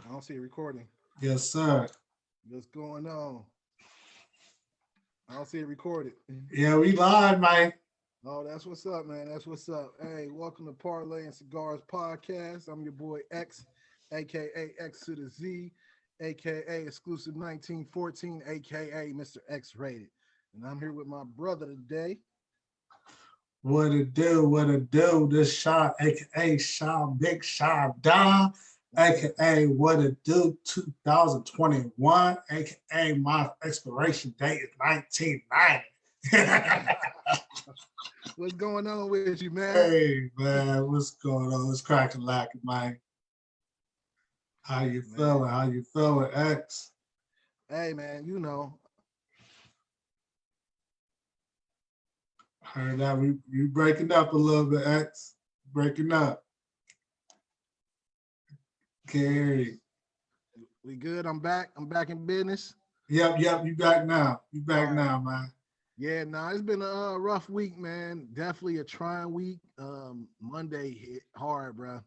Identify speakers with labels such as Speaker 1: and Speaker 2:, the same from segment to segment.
Speaker 1: I don't see it recording.
Speaker 2: Yes, sir.
Speaker 1: What's going on? I don't see it recorded.
Speaker 2: Yeah, we live, man.
Speaker 1: Oh, that's what's up, man. That's what's up. Hey, welcome to Parlay and Cigars Podcast. I'm your boy X, aka X to the Z, aka Exclusive 1914, aka Mr. X Rated. And I'm here with my brother today.
Speaker 2: What it do? What it do? This Sean, aka Sean Big Sean Don, aka What It Do 2021, aka my expiration date is 1990.
Speaker 1: What's going on with you, man?
Speaker 2: Hey man, what's going on? It's cracking lacking, man. How you
Speaker 1: Man.
Speaker 2: feeling? How you feeling, X?
Speaker 1: Hey, man,
Speaker 2: Heard that we breaking up a little bit, X. Breaking up. Carry.
Speaker 1: we good. I'm back. I'm back in business.
Speaker 2: Yep. You back now. You
Speaker 1: All
Speaker 2: back
Speaker 1: right.
Speaker 2: now, man.
Speaker 1: Yeah, no, it's been a rough week, man. Definitely a trying week. Monday hit hard, bro.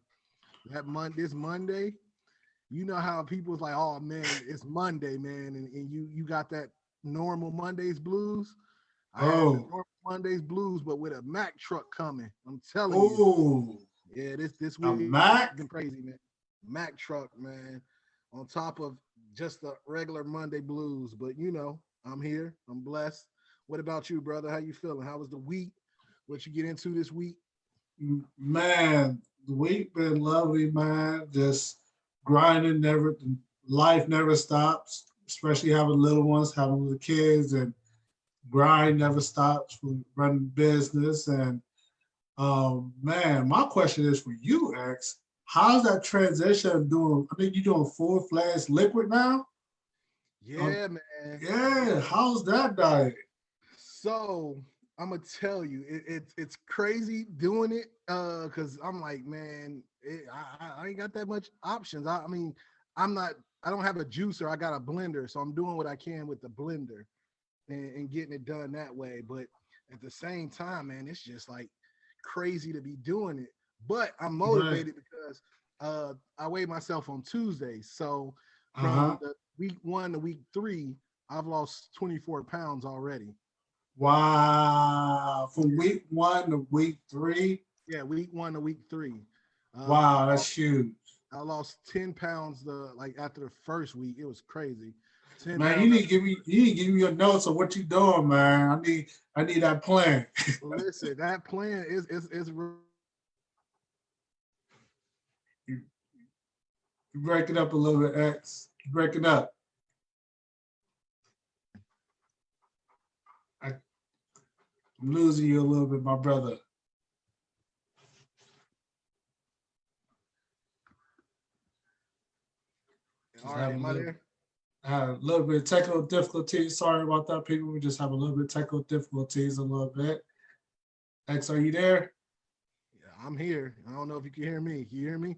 Speaker 1: This Monday, you know how people's like, oh man, it's Monday, man, and you got that normal Mondays blues. I had the
Speaker 2: Oh,
Speaker 1: normal Mondays blues, but with a Mack truck coming. I'm telling you,
Speaker 2: oh,
Speaker 1: yeah, this
Speaker 2: a
Speaker 1: week been
Speaker 2: Mac.
Speaker 1: crazy, man. Mack truck, man, on top of just the regular Monday blues. But I'm here. I'm blessed. What about you, brother? How you feeling? How was the week? What you get into this week?
Speaker 2: Man, the week been lovely, man. Just grinding, never life never stops, especially having little ones, having little kids, and grind never stops for running business. And man, my question is for you, X. How's that transition of doing? I think you're doing full fledged liquid now. Um,
Speaker 1: Yeah, man.
Speaker 2: yeah, how's that diet?
Speaker 1: So I'm gonna tell you, it's crazy doing it. Cause I'm like, man, I ain't got that much options. I mean, I'm not. I don't have a juicer. I got a blender, so I'm doing what I can with the blender and getting it done that way. But at the same time, man, it's just like crazy to be doing it. But I'm
Speaker 2: Right.
Speaker 1: motivated because I weigh myself on Tuesdays. So from
Speaker 2: Uh-huh.
Speaker 1: the week 1 to week 3, I've lost 24 pounds already.
Speaker 2: Wow. From
Speaker 1: Yeah,
Speaker 2: week one to week three.
Speaker 1: yeah, week 1 to week 3.
Speaker 2: Wow,
Speaker 1: I
Speaker 2: that's huge.
Speaker 1: I lost 10 pounds like after the first week. It was crazy. 10
Speaker 2: Man,
Speaker 1: pounds after
Speaker 2: you need to give me your notes of what you doing, man. I need that plan.
Speaker 1: listen, that plan is
Speaker 2: you, you break it up a little bit, X. You break it up. I'm losing you a little bit, my brother. Just
Speaker 1: all right.
Speaker 2: have a
Speaker 1: Am I
Speaker 2: little
Speaker 1: there?
Speaker 2: had a little bit of technical difficulties. Sorry about that, people. We just have a little bit of technical difficulties a little bit. X, are you there?
Speaker 1: Yeah, I'm here. I don't know if you can hear me. Can you hear me?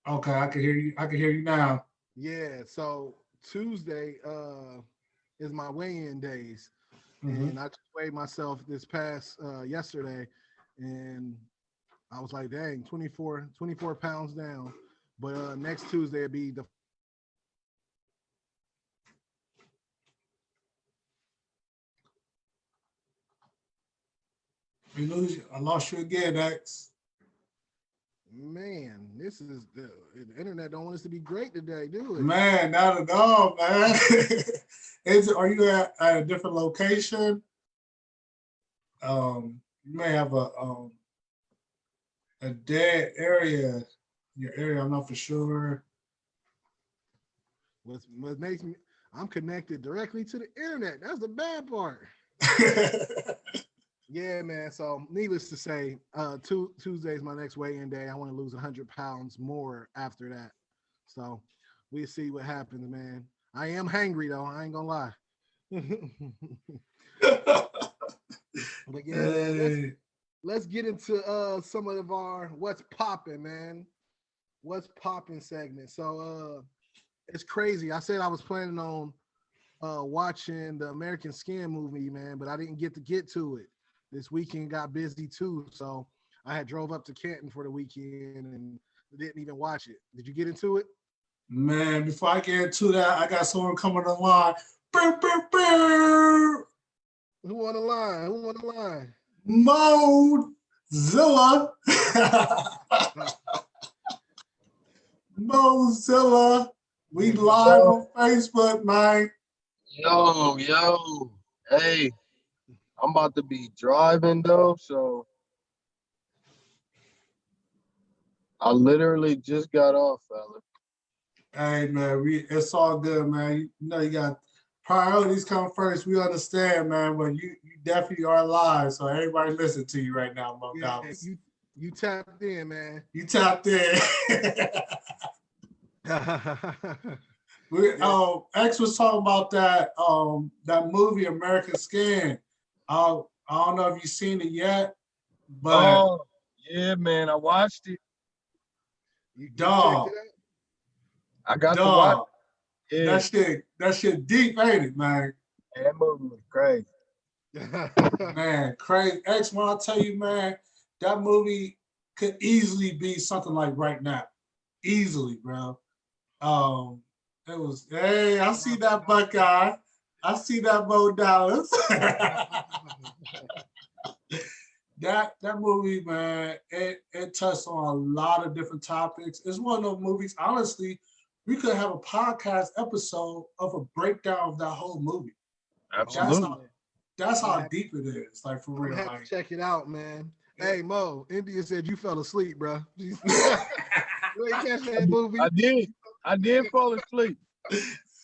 Speaker 2: Okay, I can hear you. I can hear you now.
Speaker 1: Yeah. So Tuesday is my weigh-in days,
Speaker 2: Mm-hmm.
Speaker 1: and I just weighed myself this past yesterday, and I was like, dang, 24 pounds down. But next Tuesday it'll be the
Speaker 2: We lose you. I lost you again, X.
Speaker 1: man. This is the internet don't want us to be great today, do it?
Speaker 2: Man, not at all, man. Are you at a different location? You may have a dead area in your area. I'm not for sure.
Speaker 1: What makes me I'm connected directly to the internet. That's the bad part. Yeah, man. So, needless to say, Tuesday's my next weigh-in day. I want to lose 100 pounds more after that. So, we'll see what happens, man. I am hangry though. I ain't gonna lie. But yeah, man.
Speaker 2: Hey,
Speaker 1: Let's get into some of our what's popping, man. What's popping segment. So, it's crazy. I said I was planning on watching the American Skin movie, man, but I didn't get to it. This weekend got busy too, so I had drove up to Canton for the weekend and didn't even watch it. Did you get into it?
Speaker 2: Man, before I get into that, I got someone coming online. Brr, brr, brr.
Speaker 1: Who on the line? Who on the line?
Speaker 2: Mozilla. Mozilla. We live
Speaker 3: Yo,
Speaker 2: on Facebook, man.
Speaker 3: yo. Hey, I'm about to be driving though, so I literally just got off, fella.
Speaker 2: Hey, man, it's all good, man. You know, you got priorities come first. We understand, man, but you definitely are live. So everybody listen to you right now, Mo
Speaker 1: Yeah,
Speaker 2: Dallas.
Speaker 1: you tapped in, man.
Speaker 2: You tapped in. X was talking about that movie American Skin. I don't know if you've seen it yet, but
Speaker 3: Oh, yeah, man. I watched it.
Speaker 1: You checked
Speaker 2: dog,
Speaker 1: it
Speaker 3: I got to watch
Speaker 2: dog,
Speaker 3: it.
Speaker 2: that shit deep, ain't it, man?
Speaker 3: Yeah, that movie was crazy.
Speaker 1: out?
Speaker 2: Man, crazy. X, when I tell you, man, that movie could easily be something like right now. Easily, bro. It was, hey, I see that Buckeye. I see that Bo Dallas. that movie, man, it touched on a lot of different topics. It's one of those movies, honestly, we could have a podcast episode of a breakdown of that whole movie.
Speaker 3: Absolutely.
Speaker 2: That's how deep it is, like for
Speaker 1: I'm
Speaker 2: real.
Speaker 1: gonna have
Speaker 2: Like,
Speaker 1: to check it out, man. Hey Mo, India said you fell asleep, bro. You ain't catch that movie.
Speaker 3: I did fall asleep,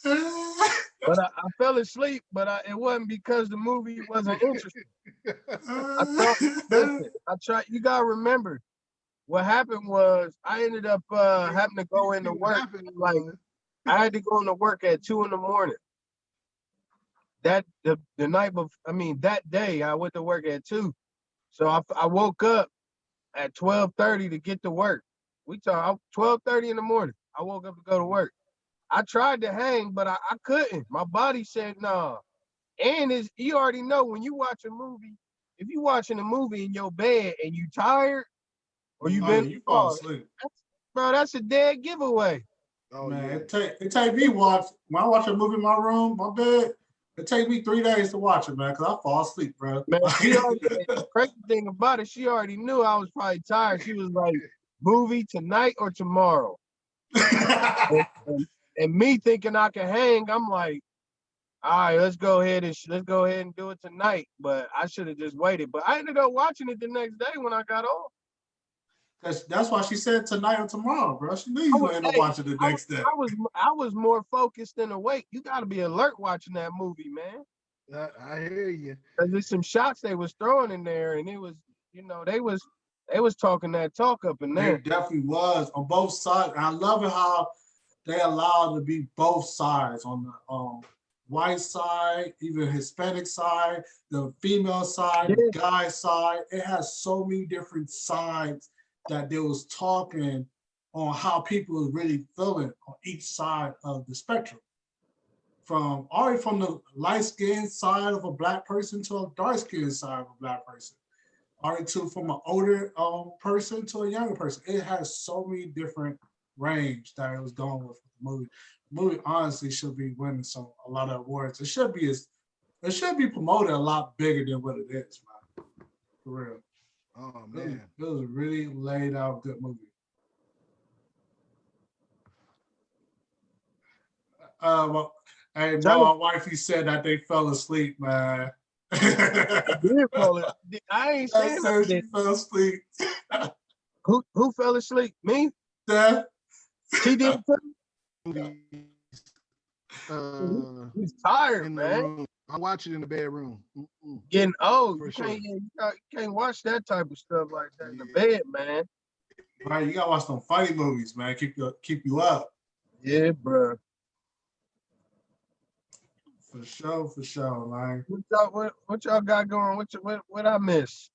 Speaker 3: but I fell asleep, but it wasn't because the movie wasn't interesting. I thought, listen, I tried. You gotta remember, what happened was I ended up having to go into
Speaker 1: What
Speaker 3: work.
Speaker 1: happened
Speaker 3: Like
Speaker 1: was,
Speaker 3: I had to go into work at 2 a.m. The night before, I mean that day I went to work at 2. So I woke up at 12:30 to get to work. We talk 12:30 in the morning. I woke up to go to work. I tried to hang, but I couldn't. My body said no. Nah. And you already know when you watch a movie, if you watching a movie in your bed and you tired or you been
Speaker 2: you fall asleep.
Speaker 3: bro, that's a dead giveaway.
Speaker 1: oh
Speaker 2: Man,
Speaker 1: yeah,
Speaker 2: it take me when I watch a movie in my room, my bed, it take me 3 days to watch it, man, because I fall asleep, bro.
Speaker 3: Man, the crazy thing about it, she already knew I was probably tired. She was like, movie tonight or tomorrow. And me thinking I can hang, I'm like, all right, let's go ahead and do it tonight. But I should have just waited. But I ended up watching it the next day when I got off.
Speaker 2: That's why she said tonight or tomorrow, bro. She knew you was gonna end up watching the next day.
Speaker 3: I was more focused than awake. You got to be alert watching that movie, man.
Speaker 1: I hear you.
Speaker 3: Cause there's some shots they was throwing in there, and it was, they was talking that talk up in there.
Speaker 2: It definitely was on both sides. And I love it how they allowed to be both sides on the white side, even Hispanic side, the female side, the guy side. It has so many different sides that they was talking on how people are really feeling on each side of the spectrum. From the light-skinned side of a black person to a dark-skinned side of a black person. From an older person to a younger person. It has so many different range that it was going with the movie. The movie honestly should be winning a lot of awards. It should be promoted a lot bigger than what it is, man. For real.
Speaker 1: Oh man,
Speaker 2: it was a really laid out good movie. Hey, my wifey said that they fell asleep, man.
Speaker 3: I ain't saying that.
Speaker 2: She fell asleep.
Speaker 3: Who fell asleep? Me?
Speaker 2: Yeah.
Speaker 3: She did
Speaker 1: too.
Speaker 3: He's tired,
Speaker 1: in the
Speaker 3: man.
Speaker 1: room. I watch it in the bedroom.
Speaker 3: Getting old.
Speaker 1: For
Speaker 3: you
Speaker 1: sure.
Speaker 3: can't watch that type of stuff like that in the bed, man.
Speaker 2: Right, you gotta watch some funny movies, man. Keep you up.
Speaker 3: Yeah, bro.
Speaker 2: For sure, man.
Speaker 3: What y'all got going? What I miss?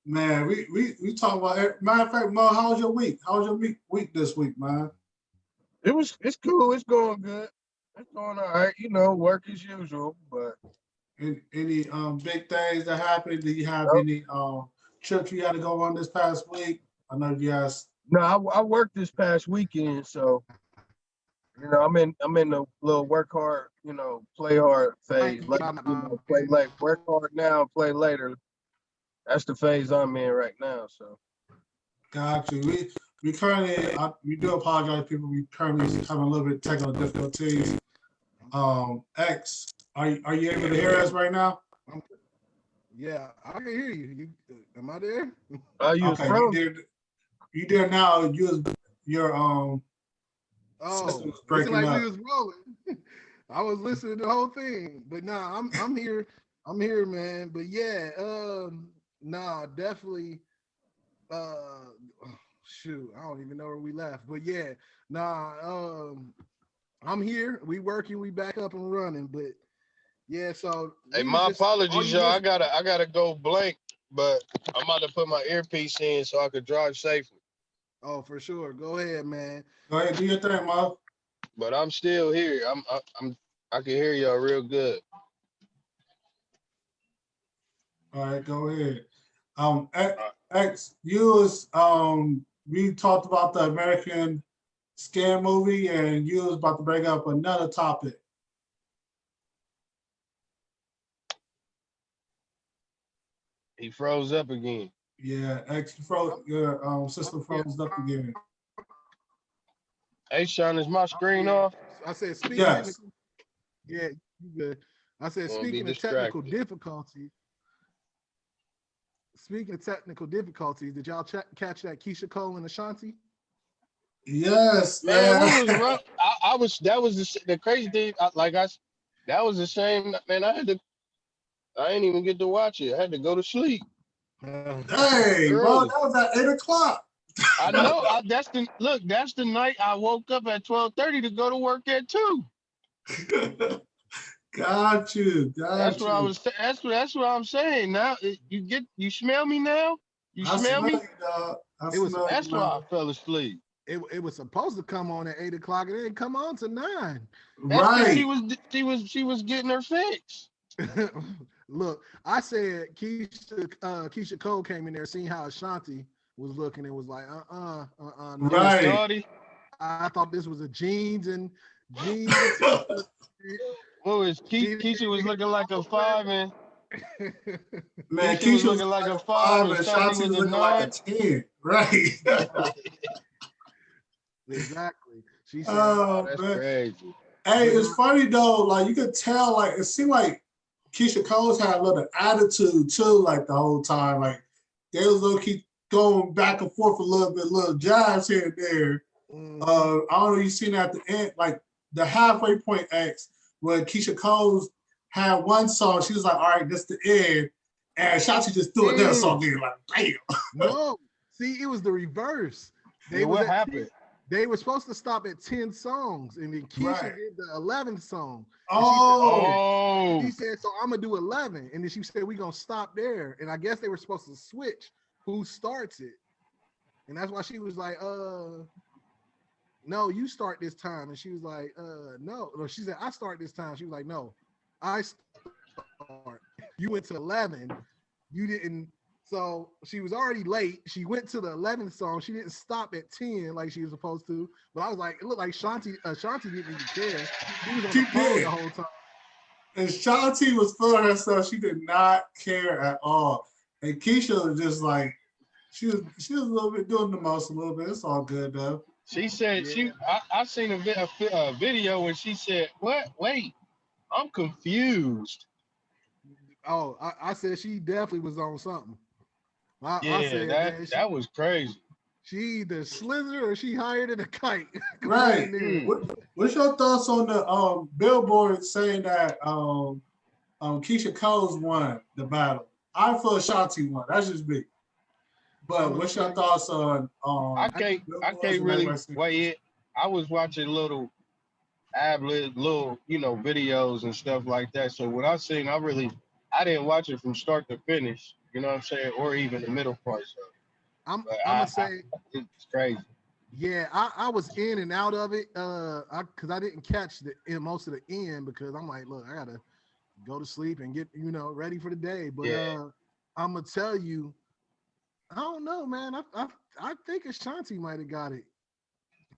Speaker 2: Man, we talk about it. Matter of fact, Mo, how was your week? How was your week this week, man?
Speaker 3: It's cool. It's going good. It's going all right. Work as usual. But
Speaker 2: any big things that happened? Do you have any trips you had to go on this past week? I know you guys.
Speaker 3: No, I worked this past weekend, so You know, I'm in the little work hard, play hard
Speaker 1: I
Speaker 3: phase.
Speaker 1: ain't
Speaker 3: Like,
Speaker 1: about
Speaker 3: play
Speaker 1: man.
Speaker 3: late, work hard now, play later. That's the phase I'm in right now. So
Speaker 2: Got you. We currently we do apologize, people. We currently having a little bit of technical difficulties. X, are you able to hear us right now?
Speaker 1: Yeah, I can hear you. Am I there?
Speaker 3: you was
Speaker 2: Okay, you
Speaker 3: frozen.
Speaker 2: did. You did now. Your system
Speaker 1: Oh,
Speaker 2: was
Speaker 1: listen
Speaker 2: breaking
Speaker 1: like we
Speaker 2: up.
Speaker 1: was rolling. I was listening to the whole thing, but nah, I'm here. I'm here, man. But yeah, nah, definitely. Uh, shoot, I don't even know where we left, but yeah, nah. I'm here. We working. We back up and running. But yeah, so
Speaker 3: Hey,
Speaker 1: we was
Speaker 3: my
Speaker 1: just all
Speaker 3: apologies,
Speaker 1: you
Speaker 3: y'all.
Speaker 1: listen.
Speaker 3: I gotta go blank, but I'm about to put my earpiece in so I could drive safely.
Speaker 1: Oh, for sure. Go ahead, man.
Speaker 2: Go ahead, do your thing, Mo.
Speaker 3: But I'm still here. I can hear y'all real good.
Speaker 2: All right, go ahead. X,
Speaker 3: Uh,
Speaker 2: X, you was we talked about the American Scam movie, and you was about to bring up another topic.
Speaker 3: he froze up again.
Speaker 2: Yeah, X, your system froze up again.
Speaker 3: Hey, Sean, is my screen
Speaker 1: Yeah.
Speaker 3: off?
Speaker 1: I said speaking
Speaker 2: Yes.
Speaker 1: technical. Yeah, you good. I said
Speaker 3: Gonna be
Speaker 1: speaking of technical
Speaker 3: distracted.
Speaker 1: difficulties. Speaking of technical difficulties, did y'all catch that Keisha Cole and Ashanti?
Speaker 2: Yes,
Speaker 3: Man, we
Speaker 2: man.
Speaker 3: was run. I was. That was the crazy thing. That was the same. Man, I had to. I ain't even get to watch it. I had to go to sleep
Speaker 2: Hey, bro,
Speaker 3: early.
Speaker 2: that was at 8 o'clock.
Speaker 3: I know. That's the night I woke up at 12:30 to go to work at 2.
Speaker 2: Got you,
Speaker 3: That's
Speaker 2: got
Speaker 3: what I
Speaker 2: you.
Speaker 3: was. That's what I'm saying. Now you smell me now. You
Speaker 2: I
Speaker 3: smell
Speaker 2: smell
Speaker 3: me.
Speaker 2: you, dog. I
Speaker 1: it was
Speaker 2: smell you,
Speaker 3: That's why
Speaker 2: man.
Speaker 3: I fell asleep.
Speaker 1: it was supposed to come on at 8 o'clock. It didn't come on to 9.
Speaker 3: That's because
Speaker 2: Right.
Speaker 3: she was getting her fix.
Speaker 1: Look, I said Keisha Cole came in there, seeing how Ashanti was looking, and was like,
Speaker 3: She was
Speaker 1: no.
Speaker 2: Right.
Speaker 3: naughty.
Speaker 1: I thought this was a jeans and t-shirt.
Speaker 3: What was
Speaker 1: She
Speaker 3: Keisha was looking like a 5 and
Speaker 1: didn't-
Speaker 2: Man,
Speaker 3: Keisha was
Speaker 2: Keisha was
Speaker 3: looking
Speaker 2: looking
Speaker 3: like
Speaker 2: like
Speaker 3: a
Speaker 2: a
Speaker 3: 5
Speaker 2: five,
Speaker 3: and
Speaker 2: and
Speaker 3: Shanti
Speaker 2: Shanti
Speaker 3: was
Speaker 2: was
Speaker 3: a
Speaker 2: looking like a
Speaker 3: 9.
Speaker 2: 10. Right.
Speaker 1: exactly. She said,
Speaker 3: Oh,
Speaker 2: Oh
Speaker 3: that's
Speaker 2: man.
Speaker 3: crazy.
Speaker 2: Hey,
Speaker 1: but
Speaker 2: it's
Speaker 1: not.
Speaker 2: funny though. Like you could tell, like it seemed like Keisha Cole's had a little attitude too, like the whole time. Like they was low keep going back and forth a little bit, little jabs here and there.
Speaker 1: Mhm.
Speaker 2: I don't know. You seen at the end, like the halfway point X, where Keisha Cole's had one song. She was like, "All right, this the end," and Shanti just threw another
Speaker 3: Mm.
Speaker 2: song in, like, "Damn."
Speaker 1: No, see, it was the reverse.
Speaker 3: Yeah,
Speaker 1: They was
Speaker 3: what
Speaker 1: at 10.
Speaker 3: happened?
Speaker 1: They were supposed to stop at 10 songs, and then Keisha
Speaker 2: Right.
Speaker 1: did the 11th song, and she said, "Oh."
Speaker 2: Oh,
Speaker 3: Oh,
Speaker 1: She said, "So I'm gonna do 11," and then she said, "We gonna stop there." And I guess they were supposed to switch who starts it, and that's why she was like, no, you start this time." And she was like, no. No, she said, "I start this time." She was like, "No, I start." You went to 11. You didn't. So she was already late. She went to the 11th song. She didn't stop at 10 like she was supposed to. But I was like, it looked like Shanti didn't even care. She was on the
Speaker 2: she
Speaker 1: phone the
Speaker 2: did.
Speaker 1: whole time.
Speaker 2: And Shanti was feeling herself. She did not care at all. And Keisha was just like, she was a little bit doing the most a little bit. It's all good though.
Speaker 3: she said
Speaker 1: Yeah.
Speaker 3: I seen a video when she said, "What? Wait, I'm confused."
Speaker 1: Oh, I said she definitely was on something. I
Speaker 3: Yeah,
Speaker 1: said,
Speaker 3: that
Speaker 1: man,
Speaker 3: that was crazy.
Speaker 1: she either slithered or she higher than a kite going
Speaker 2: Right.
Speaker 1: in there.
Speaker 3: Mm.
Speaker 2: What's your thoughts on the billboard saying that Keisha Cole's won the battle? I feel Shanti won. That's just me.
Speaker 1: I'm
Speaker 2: But
Speaker 1: gonna
Speaker 2: what's
Speaker 1: tell
Speaker 2: your
Speaker 1: you,
Speaker 2: thoughts on
Speaker 3: I
Speaker 1: I,
Speaker 3: can't I
Speaker 2: billboards
Speaker 3: can't
Speaker 2: and everybody
Speaker 3: really
Speaker 2: saying
Speaker 3: weigh
Speaker 2: Keisha?
Speaker 3: it. I was watching little little videos and stuff like that. So what I seen, I didn't watch it from start to finish. You know what I'm saying, or even the middle part. So, but
Speaker 1: I'm gonna say,
Speaker 3: it's crazy.
Speaker 1: yeah, I was in and out of it, because I didn't catch the in most of the end because I'm like, look, I gotta go to sleep and get ready for the day. But
Speaker 3: Yeah,
Speaker 1: I'm gonna tell you, I don't know, man. I think Ashanti might have got it.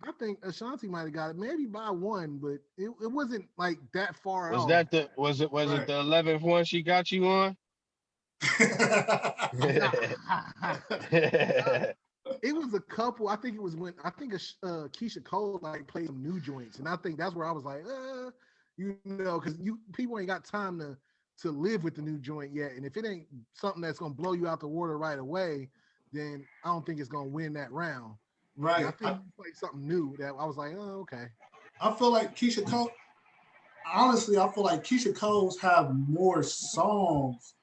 Speaker 1: I think Ashanti might have got it, maybe by one, but it wasn't like that far
Speaker 3: Was
Speaker 1: off.
Speaker 3: that the was it
Speaker 2: Right.
Speaker 3: the 11th one she got you on?
Speaker 1: Nah.
Speaker 3: Yeah,
Speaker 1: It was a couple. I think it was when I think Keisha Cole like played some new joints, and I think that's where I was like, because you people ain't got time to live with the new joint yet, and if it ain't something that's gonna blow you out the water right away, then I don't think it's gonna win that round. And I
Speaker 2: Right.
Speaker 1: think you played something new that I was like, oh, okay.
Speaker 2: I feel like Keisha Cole. Honestly, I feel like Keisha Cole's have more songs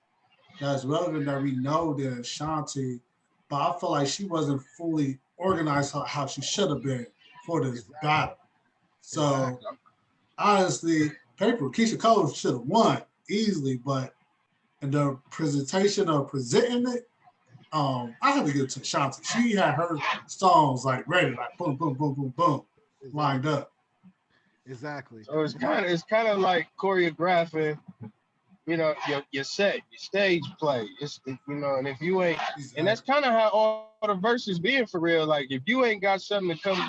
Speaker 2: that's relevant that we know than Ashanti, but I feel like she wasn't fully organized how she should have been for this
Speaker 1: Exactly.
Speaker 2: battle. So
Speaker 1: Exactly.
Speaker 2: honestly, paper Keisha Cole should have won easily, but in the presentation of presenting it, I had to give it to Ashanti. She had her songs like ready, like boom, boom, boom, boom, boom, lined
Speaker 1: Exactly.
Speaker 2: up.
Speaker 1: Exactly.
Speaker 3: so
Speaker 1: And I,
Speaker 3: it's kind of like choreographing, your set, your stage play. And if you ain't, and
Speaker 2: Exactly.
Speaker 3: that's kind of how all the verses being for real. Like if you ain't got something to come back,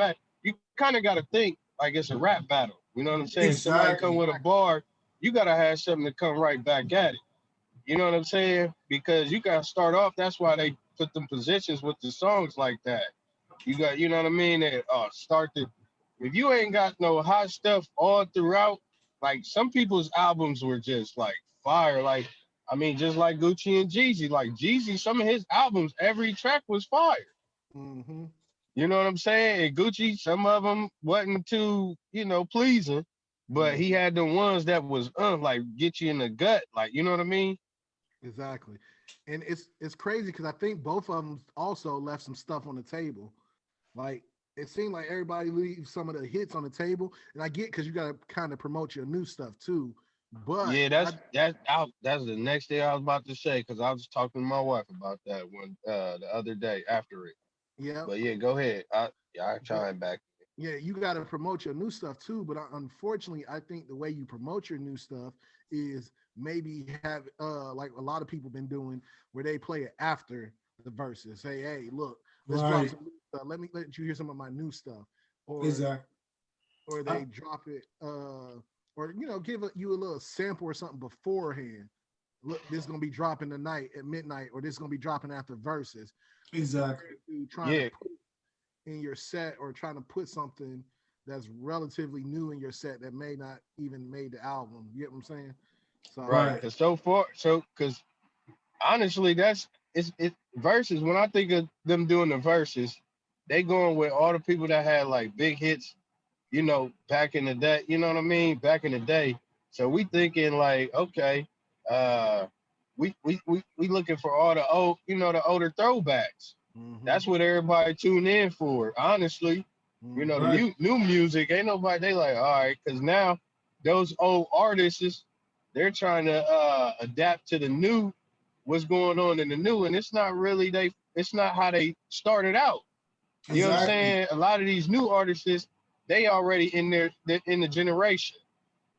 Speaker 3: you kind of got to think like it's a rap battle. You know what I'm saying? Somebody come
Speaker 2: Exactly.
Speaker 3: with a bar, you got to have something to come right back at it. You know what I'm saying? Because you got to start off. That's why they put them positions with the songs like that. You got, you know what I mean? That start the. If you ain't got no hot stuff all throughout, like some people's albums were just like fire. Like, I mean, just like Gucci and Jeezy. Like Jeezy, some of his albums, every track was fire.
Speaker 1: mm-hmm.
Speaker 3: You know what I'm saying? And Gucci, some of them wasn't too, pleasing, but he
Speaker 1: Mm-hmm.
Speaker 3: had the ones that was like get you in the gut. Like, you know what I mean?
Speaker 1: Exactly. And it's crazy because I think both of them also left some stuff on the table. Like it seemed like everybody leaves some of the hits on the table, and I get because you got to kind of promote your new stuff too. But
Speaker 3: Yeah, that's the next day I was about to say because I was talking to my wife about that one the other day after it.
Speaker 1: yeah,
Speaker 3: But yeah, go ahead. I
Speaker 1: but
Speaker 3: chime back.
Speaker 1: yeah, you got to promote your new stuff too. But unfortunately, I think the way you promote your new stuff is maybe have like a lot of people been doing where they play it after the verses. Say, hey, look, let's drop
Speaker 2: Right.
Speaker 1: some new stuff. Let you hear some of my new stuff, or
Speaker 2: Exactly.
Speaker 1: or
Speaker 2: I,
Speaker 1: they drop it, or give you a little sample or something beforehand. Look, this is gonna be dropping tonight at midnight, or this is gonna be dropping after verses,
Speaker 2: exactly.
Speaker 1: compared to trying to
Speaker 3: Yeah,
Speaker 1: put in your set or trying to put something that's relatively new in your set that may not even made the album. You get what I'm saying? So
Speaker 3: right.
Speaker 2: Right.
Speaker 3: Because honestly, it's verses. When I think of them doing the verses, they going with all the people that had like big hits, back in the day. You know what I mean? Back in the day. So we thinking like, okay, uh, we looking for all the the older throwbacks.
Speaker 1: mm-hmm,
Speaker 3: That's what everybody tune in for. Honestly, the
Speaker 1: mm-hmm,
Speaker 2: Right.
Speaker 3: new music ain't nobody. They like, all right, because now those old artists, they're trying to adapt to the new, what's going on in the new, and it's not really they. It's not how they started out. You know what I'm
Speaker 2: Exactly.
Speaker 3: saying? A lot of these new artists, they already in the generation.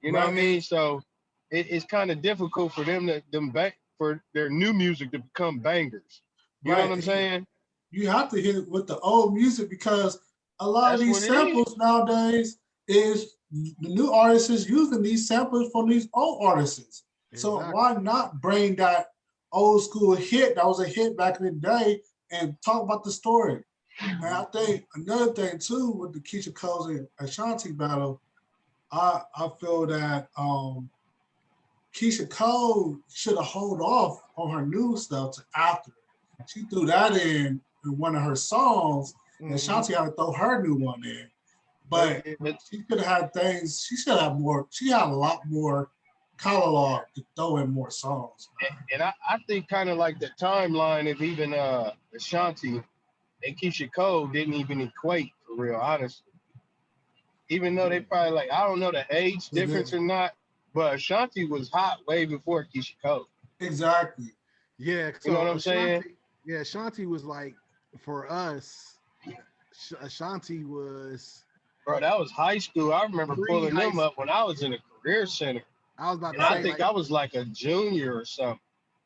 Speaker 3: You know what I
Speaker 2: Right.
Speaker 3: mean? So it's kind of difficult for them back for their new music to become bangers. You know what
Speaker 2: Right.
Speaker 3: I'm saying?
Speaker 2: You have to hit it with the old music because a lot of
Speaker 3: That's what
Speaker 2: these
Speaker 3: it is.
Speaker 2: samples nowadays is the new artists is using these samples from these old artists. So
Speaker 1: exactly.
Speaker 2: why not bring that old school hit that was a hit back in the day and talk about the story? And I
Speaker 1: Mm-hmm,
Speaker 2: think another thing too with the Keisha Cole and Ashanti battle, I feel that Keisha Cole should have hold off on her new stuff to after. She threw that in one of her songs, and
Speaker 1: mm-hmm.
Speaker 2: Shanti had to throw her new one in.
Speaker 1: But
Speaker 2: But
Speaker 3: Yeah, but
Speaker 2: she could have had things. She should have more. She had a lot more catalog to throw in more songs.
Speaker 3: and I think kind of like the timeline of even Ashanti and Keisha Cole didn't even equate for real, honestly. Even though they
Speaker 1: yeah,
Speaker 3: probably like I don't know the age
Speaker 2: It
Speaker 3: difference
Speaker 2: did
Speaker 3: or not, but Ashanti was hot way before Keisha Cole.
Speaker 2: exactly,
Speaker 1: yeah.
Speaker 3: You know what
Speaker 1: So
Speaker 3: I'm saying?
Speaker 1: Ashanti was like for us. Ashanti was
Speaker 3: Bro, that was high school. I remember
Speaker 1: pre
Speaker 3: pulling
Speaker 1: high.
Speaker 3: them up when I was in a career center.
Speaker 1: I was about
Speaker 3: And
Speaker 1: to
Speaker 3: I
Speaker 1: say
Speaker 2: right,
Speaker 3: think
Speaker 1: like
Speaker 3: I was like a junior or something.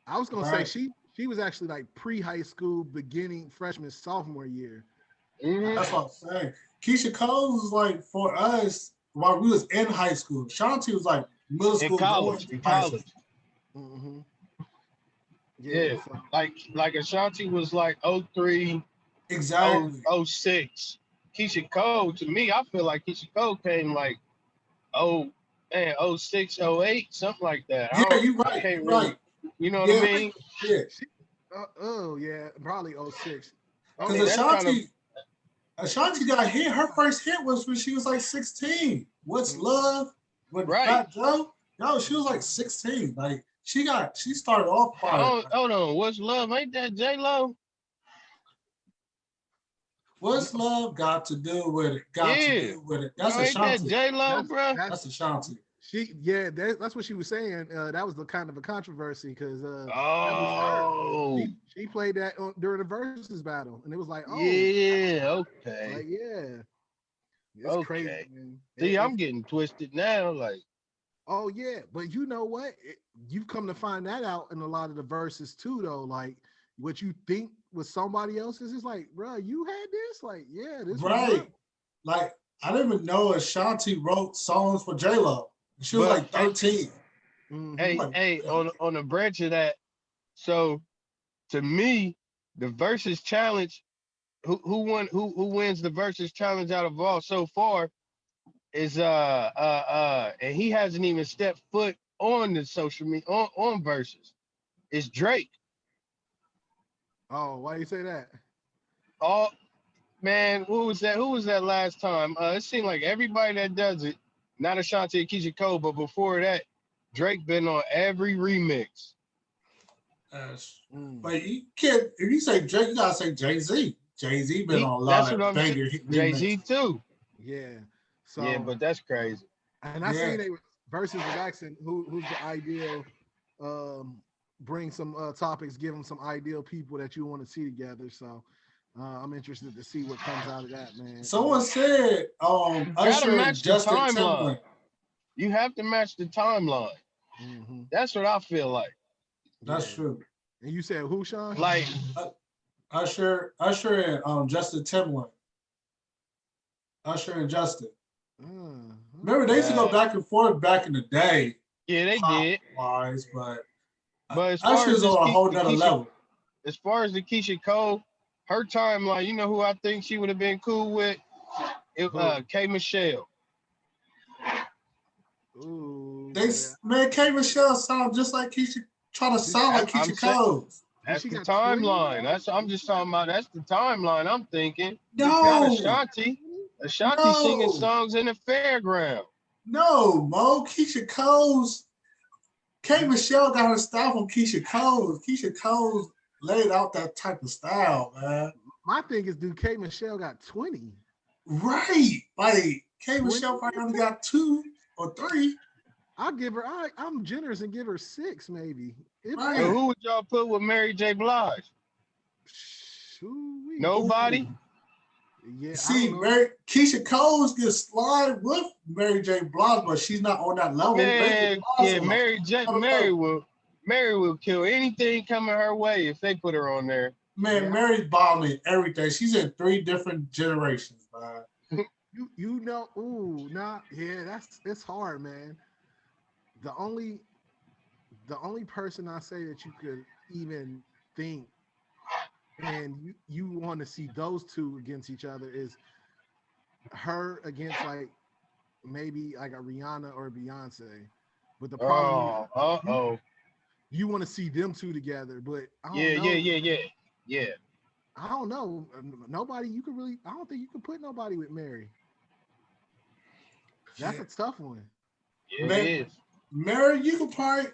Speaker 1: I was gonna say
Speaker 2: right.
Speaker 1: she was actually like pre high school, beginning freshman sophomore year.
Speaker 3: Hmm.
Speaker 2: That's
Speaker 1: Uh,
Speaker 2: what I'm saying. Keyshia Cole was like for us while we was in high school. Shanti was like middle
Speaker 3: In
Speaker 2: school going
Speaker 3: college,
Speaker 2: to
Speaker 3: in
Speaker 2: high school.
Speaker 3: college.
Speaker 1: Mm-hmm.
Speaker 3: Yeah.
Speaker 1: So,
Speaker 3: Like Ashanti was like 03,
Speaker 2: Exactly.
Speaker 3: 06. Keisha Cole, to me, I feel like Keisha Cole came like oh man, 06, 08, something like that.
Speaker 2: Yeah, you
Speaker 3: I
Speaker 2: right.
Speaker 3: can't
Speaker 2: You
Speaker 3: really,
Speaker 2: right.
Speaker 3: you know what I
Speaker 2: Yeah,
Speaker 3: mean?
Speaker 2: yeah.
Speaker 1: she, oh yeah, probably '06.
Speaker 3: I
Speaker 2: Because
Speaker 3: mean, that's kind of
Speaker 2: Ashanti got hit. Her first hit was when she was like 16. What's
Speaker 1: Mhm.
Speaker 2: love with
Speaker 3: right.
Speaker 2: Fat Joe? No, she was like 16. Like she started off fire.
Speaker 3: Oh, hold on, what's love? Ain't that J Lo?
Speaker 2: What's love got to do with it? Got to
Speaker 3: Yeah.
Speaker 2: do with it. That's
Speaker 3: No, ain't that
Speaker 2: Ashanti.
Speaker 3: J Lo, bro?
Speaker 2: That's Ashanti.
Speaker 1: That's what she was saying. That was the kind of a controversy because that was her.
Speaker 3: Oh,
Speaker 1: She played that during the versus battle, and it was like, oh,
Speaker 3: yeah. Okay.
Speaker 1: like yeah, it's crazy,
Speaker 3: Okay.
Speaker 1: man.
Speaker 3: See, I'm getting twisted now. Like,
Speaker 1: Oh yeah, but you know what? You've come to find that out in a lot of the verses too, though. Like what you think was somebody else's is like, bro, you had this. Like, yeah, this was mine.
Speaker 2: Right. Like I didn't even know Ashanti wrote songs for J Lo. She was
Speaker 3: but
Speaker 2: like 13.
Speaker 1: Mhm.
Speaker 3: hey,
Speaker 2: Like,
Speaker 3: hey, on the branch of that, so to me, the versus challenge, who wins the versus challenge out of all so far is and he hasn't even stepped foot on the social media on versus. It's Drake.
Speaker 1: Oh, why you say that?
Speaker 3: All man, who was that? Who was that last time? It seemed like everybody that does it, not Ashanti and Keisha Cole, but before that, Drake been on every remix.
Speaker 1: Mm.
Speaker 2: but you can't if you say Drake, you gotta say Jay-Z. Jay-Z been on a lot
Speaker 3: That's what
Speaker 2: of
Speaker 3: I'm saying.
Speaker 2: banger hit
Speaker 3: Jay
Speaker 2: remix.
Speaker 3: Z too.
Speaker 1: Yeah.
Speaker 3: Yeah,
Speaker 1: So,
Speaker 3: but that's crazy.
Speaker 1: and I
Speaker 2: Yeah.
Speaker 1: seen they versus was asking who's the ideal, um, bring some topics, give them some ideal people that you want to see together. So, I'm interested to see what comes out of that, man.
Speaker 2: Someone said
Speaker 3: You gotta
Speaker 2: Usher and
Speaker 3: match the
Speaker 2: Justin
Speaker 3: timeline.
Speaker 2: Timberlake.
Speaker 3: You have to match the timeline.
Speaker 1: Mm-hmm.
Speaker 3: That's what I feel like.
Speaker 2: That's
Speaker 1: Yeah.
Speaker 2: true.
Speaker 1: And you said who, Sean?
Speaker 3: Like,
Speaker 2: Usher and Justin Timberlake. Usher and Justin. Remember they used to go
Speaker 3: uh,
Speaker 2: back and forth back in the day,
Speaker 3: yeah, they
Speaker 2: pop
Speaker 3: did.
Speaker 2: wise, but
Speaker 3: But
Speaker 2: Usher's on a whole nother level.
Speaker 3: as far as the Keisha Cole, her timeline, you know who I think she would have been cool with? K Michelle.
Speaker 1: Ooh,
Speaker 2: They
Speaker 1: yeah.
Speaker 2: man, K Michelle sound just like Keisha, trying to sound like
Speaker 3: I'm
Speaker 2: Keisha
Speaker 3: saying
Speaker 2: Cole.
Speaker 3: that's
Speaker 1: She
Speaker 3: the
Speaker 1: got 20?
Speaker 3: timeline. I'm just talking about. That's the timeline. I'm thinking. Not
Speaker 2: No,
Speaker 3: Ashanti. Ashanti singing
Speaker 2: no,
Speaker 3: songs in the fairground.
Speaker 2: no, Mo. Keisha Cole's K Michelle got her style from Keisha Cole. Keisha Cole laid out that type of style, man.
Speaker 1: My thing is, do K Michelle got 20?
Speaker 2: Right. Like K
Speaker 1: 20?
Speaker 2: Michelle probably only got 2 or 3.
Speaker 1: I'll give her. I'm generous and give her 6, maybe. If
Speaker 2: Right.
Speaker 3: So
Speaker 1: that.
Speaker 3: who would y'all put with Mary J. Blige?
Speaker 1: Shoo-wee.
Speaker 3: Nobody.
Speaker 1: Yeah, I
Speaker 2: See,
Speaker 1: don't know.
Speaker 2: Keisha Cole's can slide with Mary J. Blige, but she's not on that level.
Speaker 3: Man, yeah,
Speaker 2: Level.
Speaker 3: Mary will kill anything coming her way if they put her on there.
Speaker 2: Man,
Speaker 1: Yeah.
Speaker 2: Mary's bombing everything. She's in 3 different generations, man.
Speaker 1: You know. Ooh, nah. Yeah, it's hard, man. The only person I say that you could even think and you want to see those two against each other is her against like maybe like a Rihanna or a Beyonce. But the problem is you want to see them two together, but I don't know.
Speaker 3: Yeah.
Speaker 1: I don't know. Nobody you could really. I don't think you could put nobody with Mary. That's a tough one.
Speaker 3: Yeah, it is.
Speaker 2: Mary, you could probably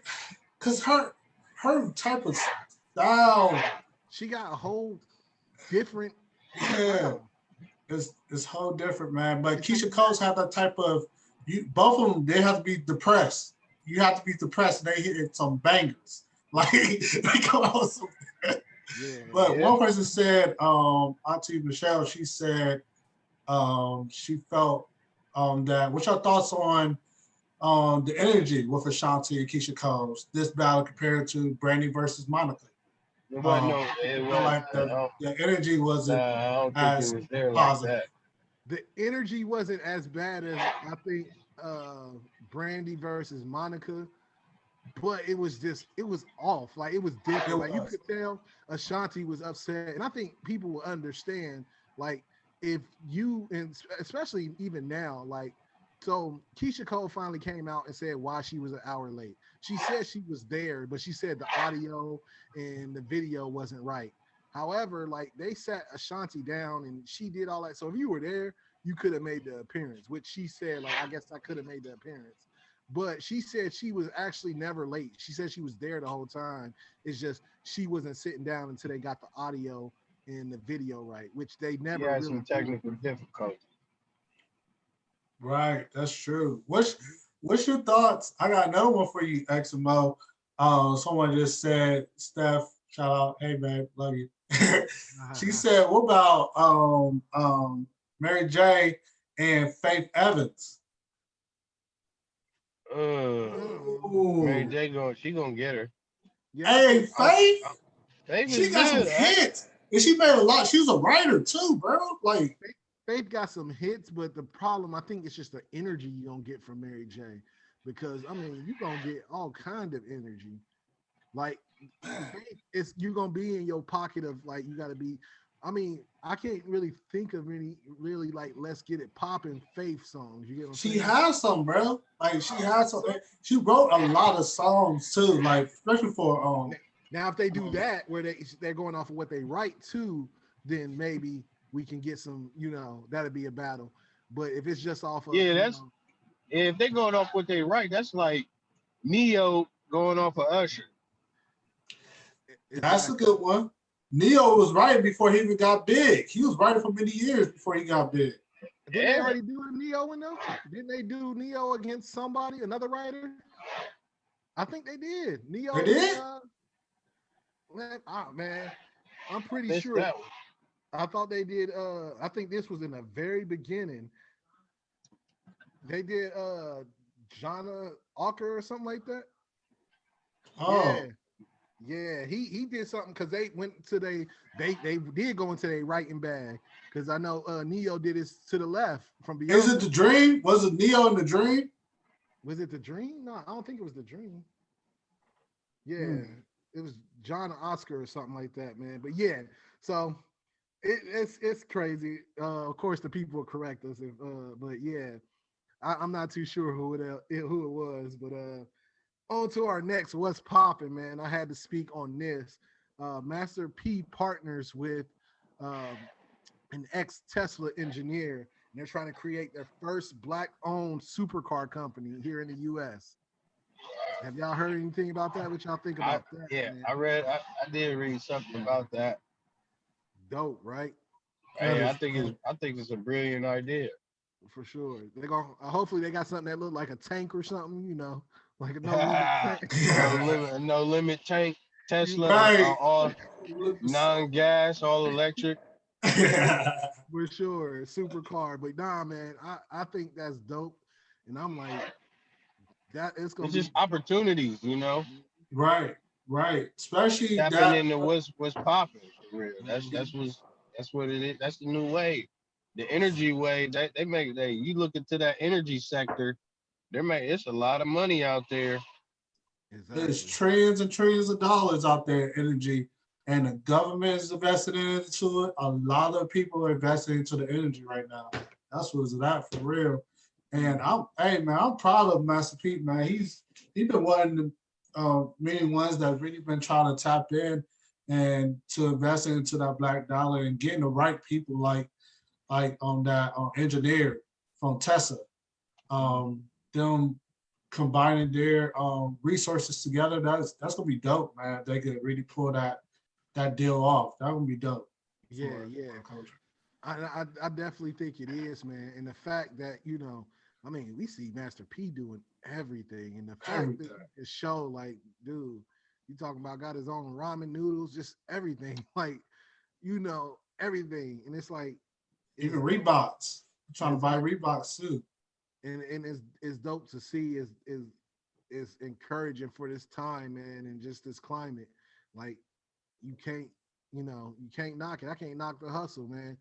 Speaker 2: because her type of style.
Speaker 1: She got a whole different.
Speaker 2: Yeah, it's whole different, man. But Keisha Cole's have that type of both of them. They have to be depressed. You have to be depressed, and they hit some bangers. Like they come out with some. But one person said, Auntie Michelle, she said, she felt that. What's your thoughts on the energy with Ashanti and Keisha Cole? This battle compared to Brandy versus Monica.
Speaker 3: It wasn't no. It was
Speaker 2: like the energy wasn't
Speaker 3: I don't think
Speaker 2: as
Speaker 3: it was there
Speaker 2: positive.
Speaker 3: like that.
Speaker 1: the energy wasn't as bad as I think uh Brandy versus Monica, but it was off. Like it was
Speaker 2: It
Speaker 1: different. Like you
Speaker 2: was.
Speaker 1: could tell Ashanti was upset, and I think people will understand. Like if you, and especially even now, like so Keisha Cole finally came out and said why she was an hour late. She said she was there, but she said the audio and the video wasn't right. However, like they sat Ashanti down and she did all that. So if you were there, you could have made the appearance, which she said, like, I guess I could have made the appearance. But she said she was actually never late. She said she was there the whole time. It's just she wasn't sitting down until they got the audio and the video right, which they
Speaker 3: She
Speaker 1: never
Speaker 3: had
Speaker 1: really
Speaker 3: some
Speaker 1: did.
Speaker 3: technical difficulties.
Speaker 2: Right, that's true. What's your thoughts? I got another one for you, XMO. Someone just said, Steph, shout out, hey man, love you. She said, what about Mary J and Faith Evans?
Speaker 3: Uh, Mary
Speaker 2: Ooh.
Speaker 3: J she gonna get her.
Speaker 1: Yeah, I
Speaker 2: Hey,
Speaker 1: think
Speaker 3: I,
Speaker 2: Faith,
Speaker 3: I, Faith
Speaker 2: she
Speaker 3: is
Speaker 2: got some
Speaker 3: good.
Speaker 2: hits. And she made a lot. She was a writer too, bro. Like,
Speaker 1: Faith got some hits, but the problem I think it's just the energy you're gonna get from Mary J. Because I mean, you're gonna get all kind of energy. Like
Speaker 2: man,
Speaker 1: Faith, it's you're gonna be in your pocket of like you gotta be. I mean, I can't really think of any really like let's get it popping Faith songs. You get what I'm
Speaker 2: she
Speaker 1: saying?
Speaker 2: has some, bro. Like she has some. She wrote a lot of songs too, like especially for
Speaker 1: Now, if they do
Speaker 2: um
Speaker 1: that, where they're going off of what they write too, then maybe we can get some. You know, that'd be a battle. But if it's just off of
Speaker 3: Yeah, that's if they going off what they write. That's like Neo going off of Usher.
Speaker 2: that's a
Speaker 1: exactly.
Speaker 2: good one. Neo was writing before he even got big. He was writing for many years before he got big.
Speaker 1: Didn't they
Speaker 3: Yeah,
Speaker 1: already do a Neo in them? Didn't they do Neo against somebody, another writer? I think they did.
Speaker 2: They
Speaker 1: Neo and
Speaker 2: did?
Speaker 1: man, I'm
Speaker 3: I
Speaker 1: pretty
Speaker 3: missed
Speaker 1: sure.
Speaker 3: that one.
Speaker 1: I thought they did. I think this was in the very beginning. They did Jana Walker or something like that. Yeah,
Speaker 2: Oh,
Speaker 1: yeah. He did something because they went to they did go into their writing bag because I know Neo did his to the left from
Speaker 2: is it
Speaker 1: Beyonce.
Speaker 2: the dream? Was it Neo in the dream?
Speaker 1: Was it the Dream? No, I don't think it was the Dream. Yeah,
Speaker 2: Hmm.
Speaker 1: it was John Oscar or something like that, man. But yeah, so it's crazy. Of course, the people will correct us, but yeah, I'm not too sure who it was. But on to our next, what's popping, man? I had to speak on this. Master P partners with um, an ex Tesla engineer, and they're trying to create their first black-owned supercar company here in the U.S. Have y'all heard anything about that? What y'all think
Speaker 3: I
Speaker 1: about that,
Speaker 3: yeah,
Speaker 1: man?
Speaker 3: I did read something about that.
Speaker 1: Dope, right?
Speaker 2: That
Speaker 3: Yeah,
Speaker 2: is dope.
Speaker 3: I think it's a brilliant idea.
Speaker 1: For sure. They're going hopefully they got something that look like a tank or something, like a no limit tank.
Speaker 3: No limit tank,
Speaker 1: you
Speaker 3: Tesla,
Speaker 1: know,
Speaker 2: Right.
Speaker 3: all
Speaker 2: It looked so.
Speaker 3: non-gas, all electric.
Speaker 1: for sure. Supercar. But nah, man, I think that's dope. And I'm like, that it's gonna
Speaker 3: It's
Speaker 1: be
Speaker 3: just opportunities, you know,
Speaker 2: Right, right. Especially
Speaker 3: tapping
Speaker 2: that.
Speaker 3: into what's popping for real.
Speaker 1: mhm.
Speaker 3: That's what it is. That's the new wave, the energy wave. They make they you look into that energy sector. There may it's a lot of money out there.
Speaker 2: There's
Speaker 1: Exactly.
Speaker 2: trillions and trillions of dollars out there in energy, and the government is investing into it. A lot of people are investing into the energy right now. That's what's that for real. And
Speaker 1: Mhm.
Speaker 2: hey man, I'm proud of Master Pete, man. He's been one of the many ones that really been trying to tap in and to invest into that black dollar and getting the right people like on that engineer from Tesla.
Speaker 1: Mhm.
Speaker 2: Them combining their resources together, that's gonna be dope, man. If they could really pull that deal off. That would be dope
Speaker 1: Yeah,
Speaker 2: for
Speaker 1: yeah.
Speaker 2: our culture.
Speaker 1: I definitely think it is, man. And the fact that, I mean, we see Master P doing everything. And the fact that
Speaker 2: Everything.
Speaker 1: you can show, like, dude, you talking about got his own ramen noodles, just everything. Like, everything. And it's like,
Speaker 2: Even
Speaker 1: it's dope.
Speaker 2: Reeboks. I'm trying to buy
Speaker 1: Exactly.
Speaker 2: Reeboks too.
Speaker 1: And it's dope to see is encouraging for this time, man, and just this climate. Like, you can't, you can't knock it. I can't knock the hustle, man.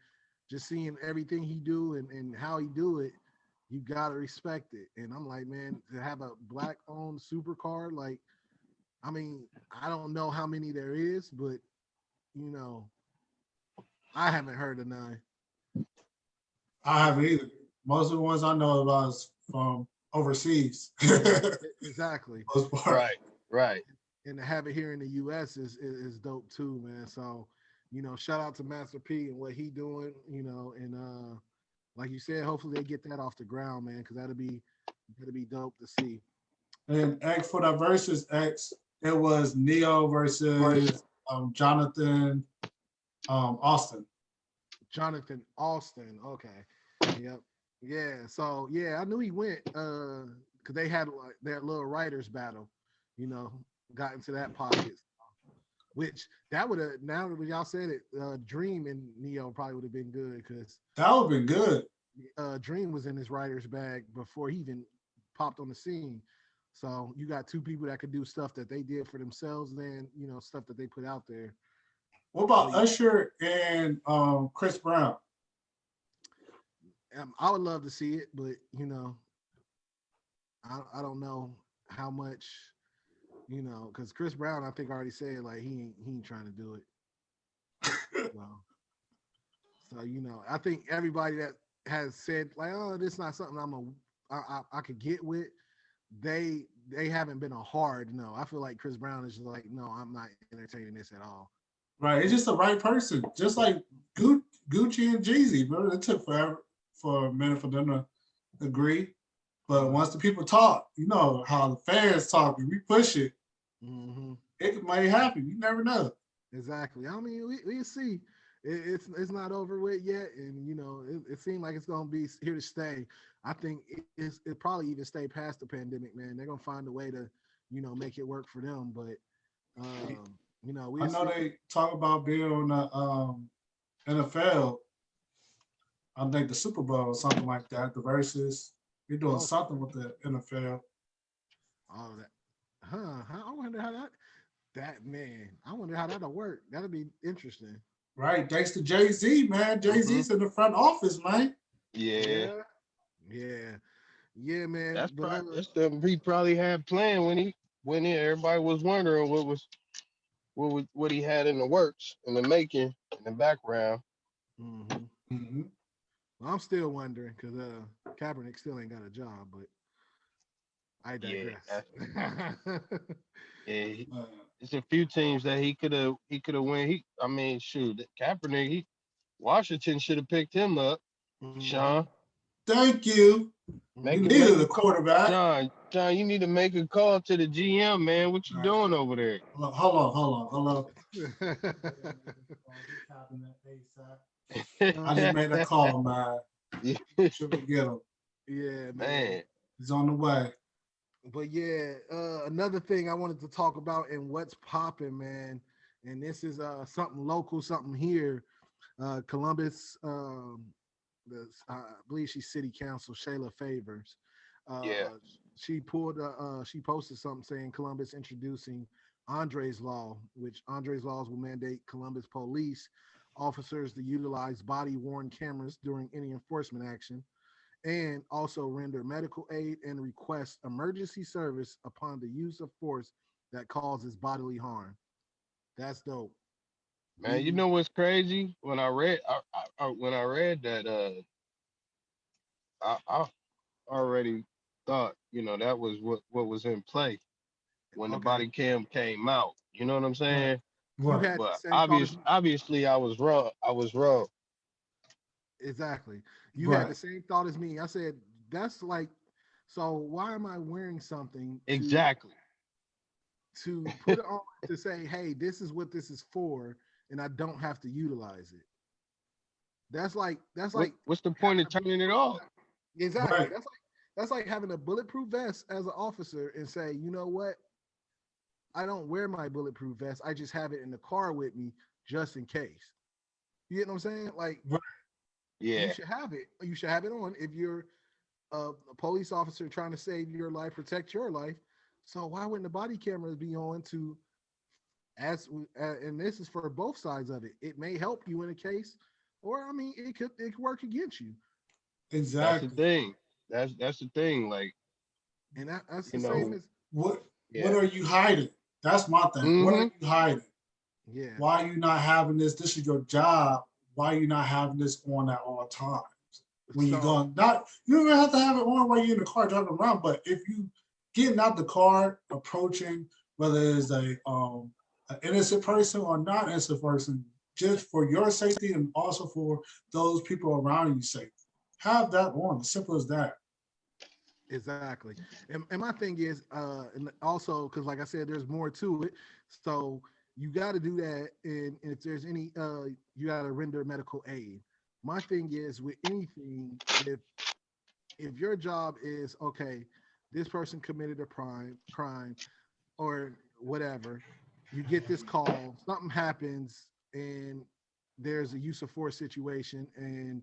Speaker 1: just seeing everything he do and how he do it, you gotta respect it. And I'm like, man, to have a black owned supercar, like, I mean, I don't know how many there is, but you know, I haven't heard of none.
Speaker 2: I haven't either. Most of the ones I know about is from overseas. Most
Speaker 1: Exactly.
Speaker 2: part.
Speaker 3: Right, right.
Speaker 1: And to have it here in the US is dope too, man. So, you know, shout out to Master P and what he doing, you know, and like you said, hopefully they get that off the ground, man, because that'd be dope to see.
Speaker 2: And X for the versus X, it was Neo versus Jonathan Austin.
Speaker 1: Jonathan Austin. Okay. Yep. Yeah. So yeah, I knew he went because they had like their little writers battle, you know, got into that pocket. Which that would have now that y'all said it, Dream and Neo probably would have been good because
Speaker 2: That would have been good.
Speaker 1: Dream was in his writer's bag before he even popped on the scene. So you got two people that could do stuff that they did for themselves, and then you know stuff that they put out there.
Speaker 2: What about
Speaker 1: So
Speaker 2: Usher and Chris Brown?
Speaker 1: I would love to see it, but you know, I don't know how much, you know, because Chris Brown, I think already said like he ain't trying to do it. So you know, I think everybody that has said like, oh, this is not something I could get with. They haven't been a hard no. I feel like Chris Brown is just like, no, I'm not entertaining this at all.
Speaker 2: Right, it's just the right person. Just like Gucci and Jeezy, bro. It took forever for a minute for them to agree. But once the people talk, you know how the fans talk, and we push it,
Speaker 1: Mm-hmm.
Speaker 2: it might happen. You never know.
Speaker 1: Exactly. I mean, we see. It's not over with yet, and you know, it seems like it's gonna be here to stay. I think it probably even stay past the pandemic, man. They're gonna find a way to, you know, make it work for them. But you know,
Speaker 2: I
Speaker 1: we'll
Speaker 2: know
Speaker 1: see.
Speaker 2: they talk about being on the NFL. I think the Super Bowl or something like that. The verses. You're doing
Speaker 1: Oh,
Speaker 2: something with the NFL,
Speaker 1: all of that. I wonder how that man. I wonder how that'll work. That'll be interesting.
Speaker 2: right? Thanks to Jay Z, man. Jay
Speaker 3: Hmm.
Speaker 2: Z's in the front office, man.
Speaker 3: Yeah,
Speaker 1: Yeah. Yeah. Yeah, man.
Speaker 3: that's
Speaker 1: But
Speaker 3: probably that's the he probably had planned when everybody was wondering what he had in the works in the making in the background.
Speaker 1: mhm.
Speaker 2: Mhm.
Speaker 1: Well, I'm still wondering because Kaepernick still ain't got a job, but I
Speaker 3: Yeah,
Speaker 1: digress.
Speaker 3: yeah.
Speaker 2: Uh,
Speaker 3: It's a few teams that he could have win. I mean, shoot, Kaepernick, Washington should have picked him up.
Speaker 1: Mhm,
Speaker 3: Sean,
Speaker 2: Thank you. We
Speaker 3: make
Speaker 1: mhm.
Speaker 3: it
Speaker 2: needed
Speaker 3: make
Speaker 2: a
Speaker 3: a call.
Speaker 2: quarterback.
Speaker 3: John, you need to make a call to the GM, man. What you
Speaker 2: All right.
Speaker 3: doing over there?
Speaker 2: Hold on. I just made a call, man. Should we get him?
Speaker 1: Yeah, man.
Speaker 3: Man,
Speaker 2: He's on the way.
Speaker 1: But yeah, another thing I wanted to talk about and what's popping, man. And this is something local, something here. Columbus, I believe she's city council, Shayla Favors.
Speaker 3: yeah,
Speaker 1: She posted something saying Columbus introducing Andre's Law, which Andre's laws will mandate Columbus police officers to utilize body worn cameras during any enforcement action and also render medical aid and request emergency service upon the use of force that causes bodily harm. That's dope.
Speaker 3: man. You know what's crazy? When I read that, I already thought, that was what was in play when the
Speaker 1: Okay,
Speaker 3: body cam came out. You know what I'm
Speaker 1: right.
Speaker 3: saying?
Speaker 1: You
Speaker 2: Right.
Speaker 1: had the
Speaker 3: But
Speaker 1: same thought as me.
Speaker 3: obviously, I was wrong. I was wrong.
Speaker 1: Exactly. You had
Speaker 2: Right.
Speaker 1: the same thought as me. I said, that's like, so why am I wearing something
Speaker 3: Exactly.
Speaker 1: to put it on to say, hey, this is what this is for, and I don't have to utilize it. That's like
Speaker 3: What's the point
Speaker 1: having
Speaker 3: of
Speaker 1: a
Speaker 3: turning it off?
Speaker 1: exactly.
Speaker 2: Right.
Speaker 1: That's like having a bulletproof vest as an officer and say, you know what? I don't wear my bulletproof vest. I just have it in the car with me just in case. You get what I'm saying? Like
Speaker 2: Right.
Speaker 1: you
Speaker 3: Yeah,
Speaker 1: should have it. You should have it on if you're a police officer trying to save your life, protect your life. So why wouldn't the body cameras be on and this is for both sides of it. It may help you in a case, or I mean, it could work against you.
Speaker 3: That's the
Speaker 2: Exactly.
Speaker 3: thing. That's the thing. Like,
Speaker 1: And that's
Speaker 3: you
Speaker 1: the same
Speaker 3: know,
Speaker 1: as
Speaker 2: What
Speaker 3: yeah.
Speaker 2: are you hiding? That's my thing. What are
Speaker 3: Mm-hmm.
Speaker 2: you hiding?
Speaker 1: yeah.
Speaker 2: Why are you not having this? This is your job. Why are you not having this on at all times? When you
Speaker 1: So
Speaker 2: go, not you don't even have to have it on while you're in the car driving around, but if you getting out the car, approaching, whether it's a an innocent person or not innocent person, just for your safety and also for those people around you safety. Have that on. As simple as that.
Speaker 1: exactly. And my thing is, and also because like I said, there's more to it. So you got to do that, and if there's any, you got to render medical aid. My thing is with anything, if your job is okay, this person committed a crime or whatever, you get this call, something happens, and there's a use of force situation, and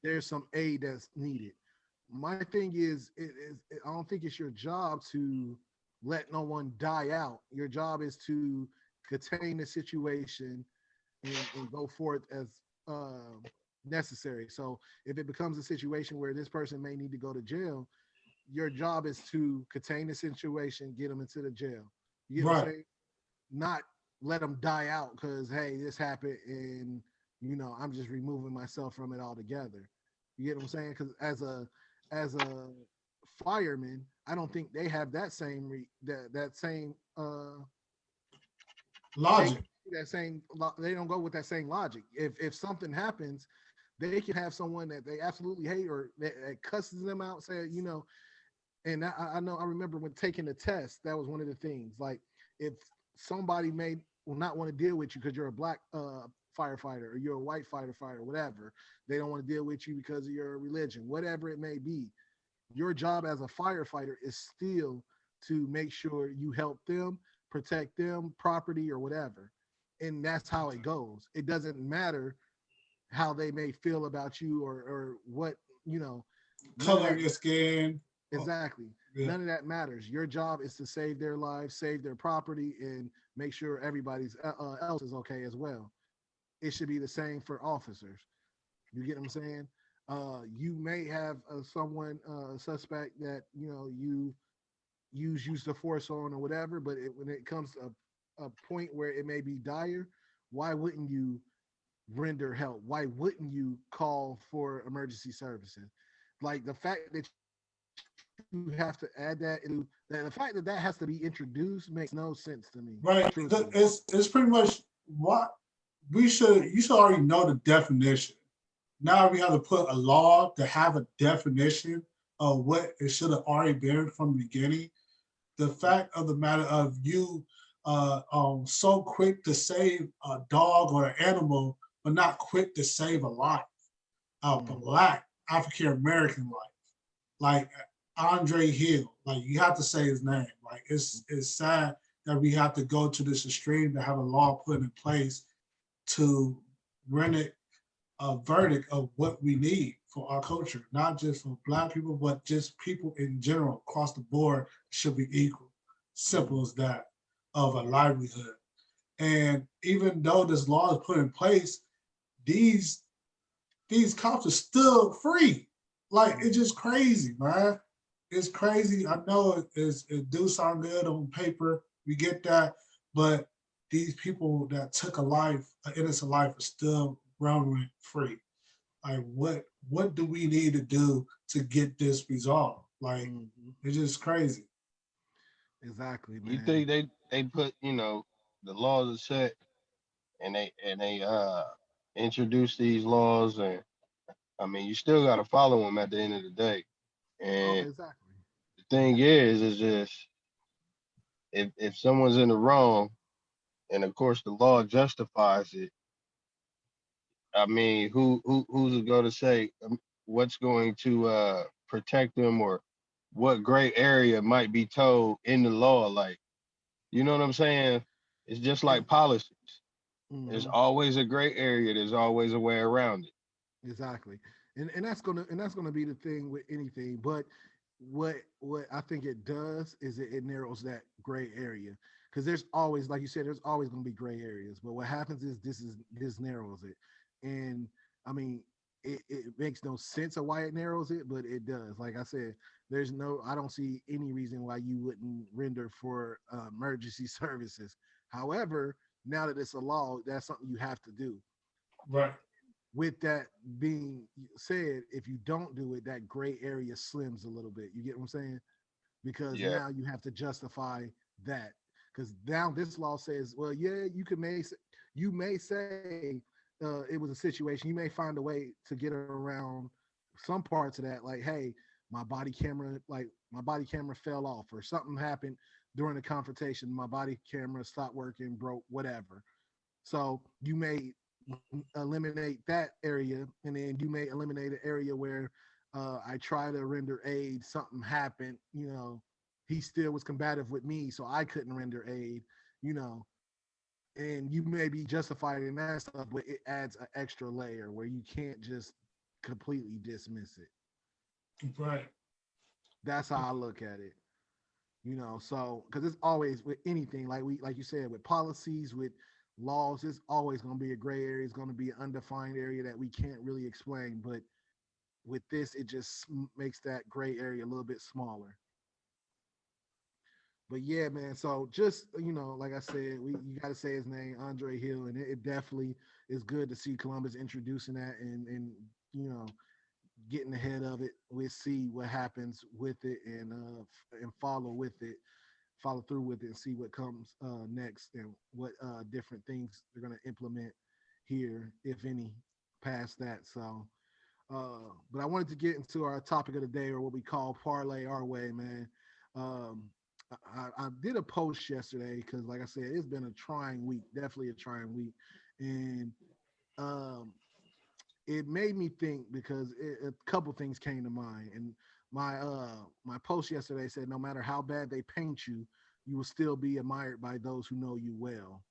Speaker 1: there's some aid that's needed. My thing is, I don't think it's your job to let no one die out. Your job is to contain the situation and go forth as uh, necessary. So if it becomes a situation where this person may need to go to jail, your job is to contain the situation, get them into the jail. You get what I'm
Speaker 2: Right.
Speaker 1: saying? Not let them die out because hey, this happened, and I'm just removing myself from it altogether. You get what I'm saying? Because as a fireman, I don't think they have that same that same they
Speaker 2: Logic.
Speaker 1: that same they don't go with that same logic. If something happens, they can have someone that they absolutely hate or that cusses them out, say and I know I remember when taking the test, that was one of the things. Like if somebody may will not want to deal with you because you're a black firefighter or you're a white firefighter, whatever, they don't want to deal with you because of your religion, whatever it may be. Your job as a firefighter is still to make sure you help them, protect them, property or whatever. And that's how it goes. It doesn't matter how they may feel about you or what, you know, none of
Speaker 2: Color
Speaker 1: that.
Speaker 2: of your skin. Oh,
Speaker 1: Exactly.
Speaker 2: yeah.
Speaker 1: None of that matters. Your job is to save their lives, save their property, and make sure everybody's else is okay as well. It should be the same for officers. You get what I'm saying? You may have someone, suspect that you use the force on or whatever, but when it comes to a point where it may be dire, why wouldn't you render help? Why wouldn't you call for emergency services? Like the fact that you have to add that into the fact that has to be introduced makes no sense to me, truthfully.
Speaker 2: Right. It's pretty much what we should. You should already know the definition. Now we have to put a law to have a definition of what it should have already been from the beginning. The fact of the matter of you so quick to save a dog or an animal, but not quick to save a life, a
Speaker 1: Mm-hmm.
Speaker 2: black African American life, like Andre Hill. Like you have to say his name. Like it's sad that we have to go to this extreme to have a law put in place to render a verdict of what we need for our culture, not just for black people, but just people in general across the board should be equal. Simple
Speaker 1: Mm-hmm.
Speaker 2: as that of a livelihood. And even though this law is put in place, these these cops are still free. Like it's
Speaker 1: Mm-hmm.
Speaker 2: just crazy, man. It's crazy. I know it do sound good on paper. We get that, but these people that took a life, an innocent life, are still running free. Like what do we need to do to get this resolved? Like
Speaker 1: Mm-hmm.
Speaker 2: it's just crazy.
Speaker 1: Exactly,
Speaker 3: You
Speaker 1: man.
Speaker 3: think they put, the laws are set, and they introduce these laws, and I mean you still got to follow them at the end of the day.
Speaker 1: Oh,
Speaker 3: And
Speaker 1: exactly.
Speaker 3: the thing is just if someone's in the wrong, and of course the law justifies it. I mean, who's it going to say what's going to protect them, or what gray area might be told in the law? Like, you know what I'm saying? It's just like policies. There's
Speaker 1: Mm-hmm.
Speaker 3: always a gray area. There's always a way around it.
Speaker 1: Exactly. And that's gonna be the thing with anything. But what I think it does is it narrows that gray area. Because there's always, like you said, there's always gonna be gray areas. But what happens is this narrows it. And I mean, it makes no sense of why it narrows it, but it does. Like I said, I don't see any reason why you wouldn't render for emergency services. However, now that it's a law, that's something you have to do.
Speaker 2: Right.
Speaker 1: With that being said, if you don't do it, that gray area slims a little bit. You get what I'm saying? Because
Speaker 4: Yeah.
Speaker 1: now you have to justify that. Because now this law says, well, yeah, you may say it was a situation. You may find a way to get around some parts of that. Like, hey, my body camera fell off, or something happened during the confrontation. My body camera stopped working, broke, whatever. So you may eliminate that area, and then you may eliminate an area where I try to render aid, something happened, he still was combative with me, so I couldn't render aid, you know, and you may be justified in that stuff, but it adds an extra layer where you can't just completely dismiss it.
Speaker 2: Right.
Speaker 1: That's how I look at it. So because it's always with anything, like you said, with policies, with laws, it's always going to be a gray area. It's going to be an undefined area that we can't really explain. But with this, it just makes that gray area a little bit smaller. But yeah, man. So just like I said, you got to say his name, Andre Hill, and it definitely is good to see Columbus introducing that and you know getting ahead of it. We'll see what happens with it and follow through with it, and see what comes next and what different things they're going to implement here, if any, past that. So, but I wanted to get into our topic of the day, or what we call parlay our way, man. Um, I did a post yesterday because, like I said, it's been a trying week, definitely a trying week, and um, it made me think because a couple things came to mind. And my post yesterday said, no matter how bad they paint you, you will still be admired by those who know you well.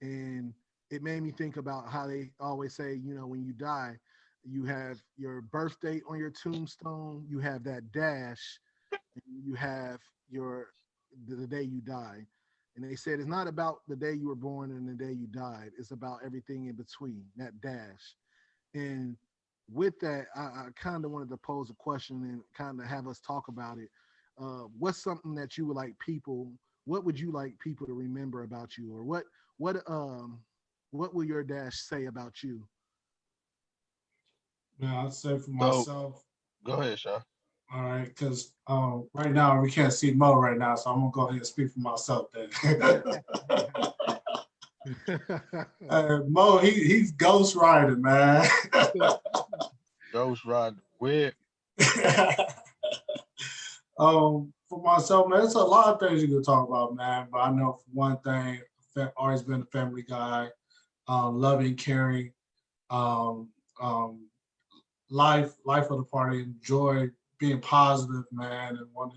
Speaker 1: And it made me think about how they always say, when you die, you have your birth date on your tombstone, you have that dash, and you have the day you die. And they said it's not about the day you were born and the day you died. It's about everything in between, that dash. And with that, I kind of wanted to pose a question and kind of have us talk about it. What's something that you would like people? What would you like people to remember about you, or what will your dash say about you?
Speaker 2: Now I'd say for
Speaker 4: So
Speaker 2: myself,
Speaker 4: go ahead, Sean.
Speaker 2: all right, because right now we can't see Mo right now, so I'm gonna go ahead and speak for myself then. Mo, he's ghost riding, man.
Speaker 4: Ghost Ride Whip.
Speaker 2: For myself, man, it's a lot of things you can talk about, man. But I know for one thing, always been a family guy, loving, caring, um, um, life of the party, enjoy being positive, man, and want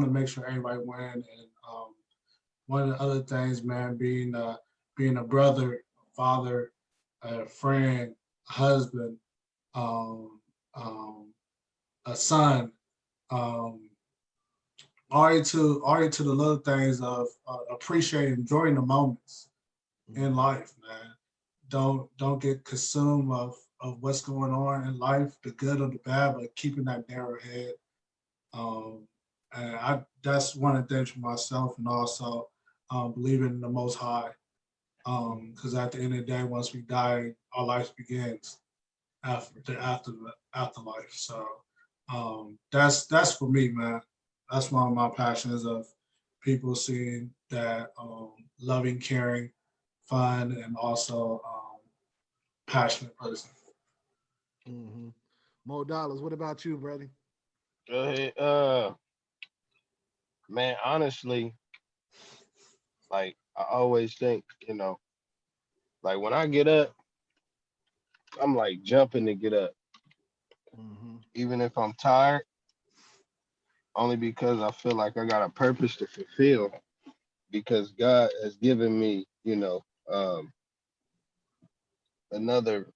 Speaker 2: to make sure everybody win. And one of the other things, man, being a brother, father, a friend, husband, um, um, a son, um, already to the little things of appreciating, enjoying the moments in life, man. Don't get consumed of what's going on in life, the good or the bad, but keeping that narrow head. Um, and that's one of the things for myself, and also believing in the Most High. Because at the end of the day, once we die, our life begins after the afterlife. So that's for me, man. That's one of my passions of people seeing that loving, caring, fun, and also passionate person.
Speaker 1: Mm-hmm. Mo Dollars, what about you, brother?
Speaker 4: Go ahead. Man, honestly, like I always think, like when I get up, I'm like jumping to get up,
Speaker 1: Mm-hmm.
Speaker 4: even if I'm tired, only because I feel like I got a purpose to fulfill. Because God has given me, another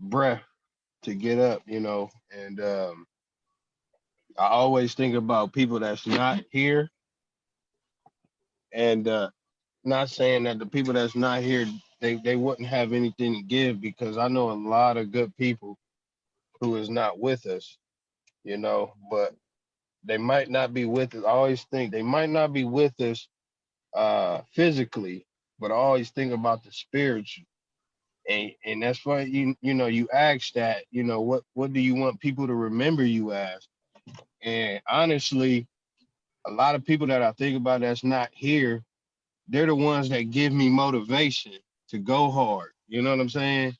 Speaker 4: breath to get up, and I always think about people that's not here, and not saying that the people that's not here they wouldn't have anything to give, because I know a lot of good people who is not with us, but they might not be with us. I always think they might not be with us physically, but I always think about the spiritual. And that's why you ask that, what do you want people to remember you as? And honestly, a lot of people that I think about that's not here, they're the ones that give me motivation to go hard. You know what I'm saying?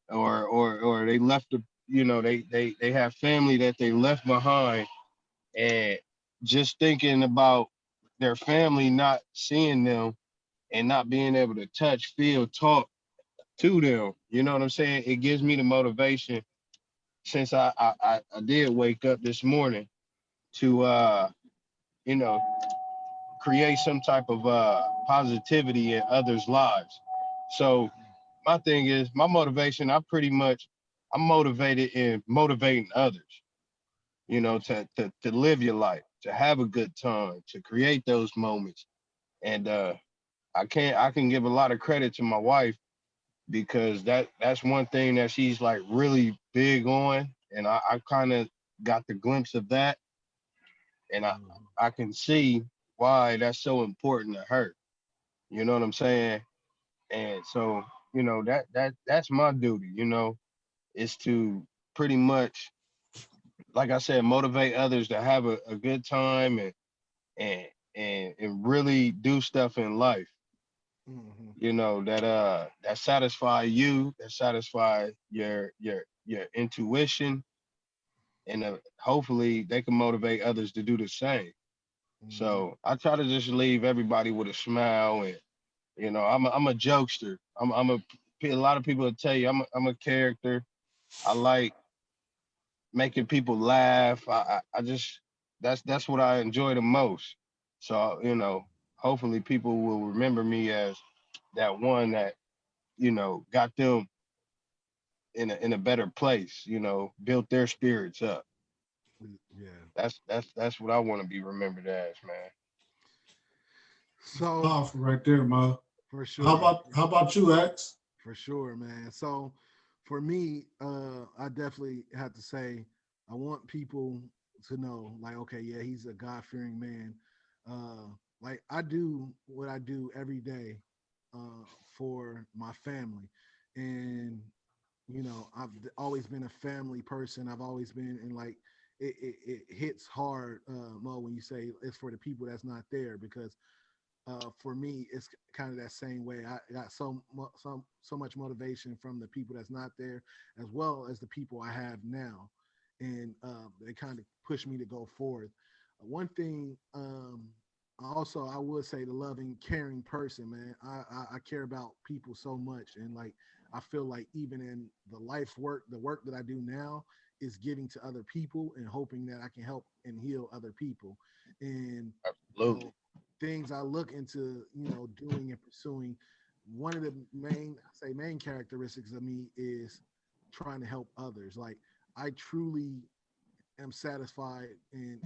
Speaker 4: Or they left they have family that they left behind, and just thinking about their family not seeing them and not being able to touch, feel, talk to them. You know what I'm saying? It gives me the motivation, since I did wake up this morning, to you know create some type of positivity in others' lives. So my thing is, my motivation, I'm motivated in motivating others, to live your life, to have a good time, to create those moments. And I can give a lot of credit to my wife, because that's one thing that she's like really big on. And I kind of got the glimpse of that, and
Speaker 1: Mhm.
Speaker 4: I can see why that's so important to her. You know what I'm saying? And so, that's my duty, is to pretty much, like I said, motivate others to have a good time, and and really do stuff in life,
Speaker 1: Mhm.
Speaker 4: that satisfy you, that satisfy your intuition, and hopefully they can motivate others to do the same.
Speaker 1: Mhm.
Speaker 4: So I try to just leave everybody with a smile, and I'm a jokester. A lot of people will tell you I'm a character. I like making people laugh. I just that's what I enjoy the most. So hopefully people will remember me as that one that got them in a better place. Built their spirits up.
Speaker 1: Yeah.
Speaker 4: That's what I want to be remembered as, man.
Speaker 1: So
Speaker 2: Powerful right there, Mo.
Speaker 1: for
Speaker 2: How
Speaker 1: sure.
Speaker 2: about how about you, X?
Speaker 1: For sure, man. So for me, I definitely have to say I want people to know, like, okay, yeah, he's a God fearing man. Uh, like I do what I do every day for my family, and I've always been a family person. I've always been in like it hits hard, Mo, when you say it's for the people that's not there, because for me, it's kind of that same way. I got so much motivation from the people that's not there, as well as the people I have now, and they kind of push me to go forth. One thing, also, I would say the loving, caring person, man. I care about people so much, and like I feel like even in the work that I do now is giving to other people and hoping that I can help and heal other people, and you
Speaker 4: Absolutely.
Speaker 1: know things I look into, doing and pursuing. One of the main characteristics of me is trying to help others. Like I truly am satisfied and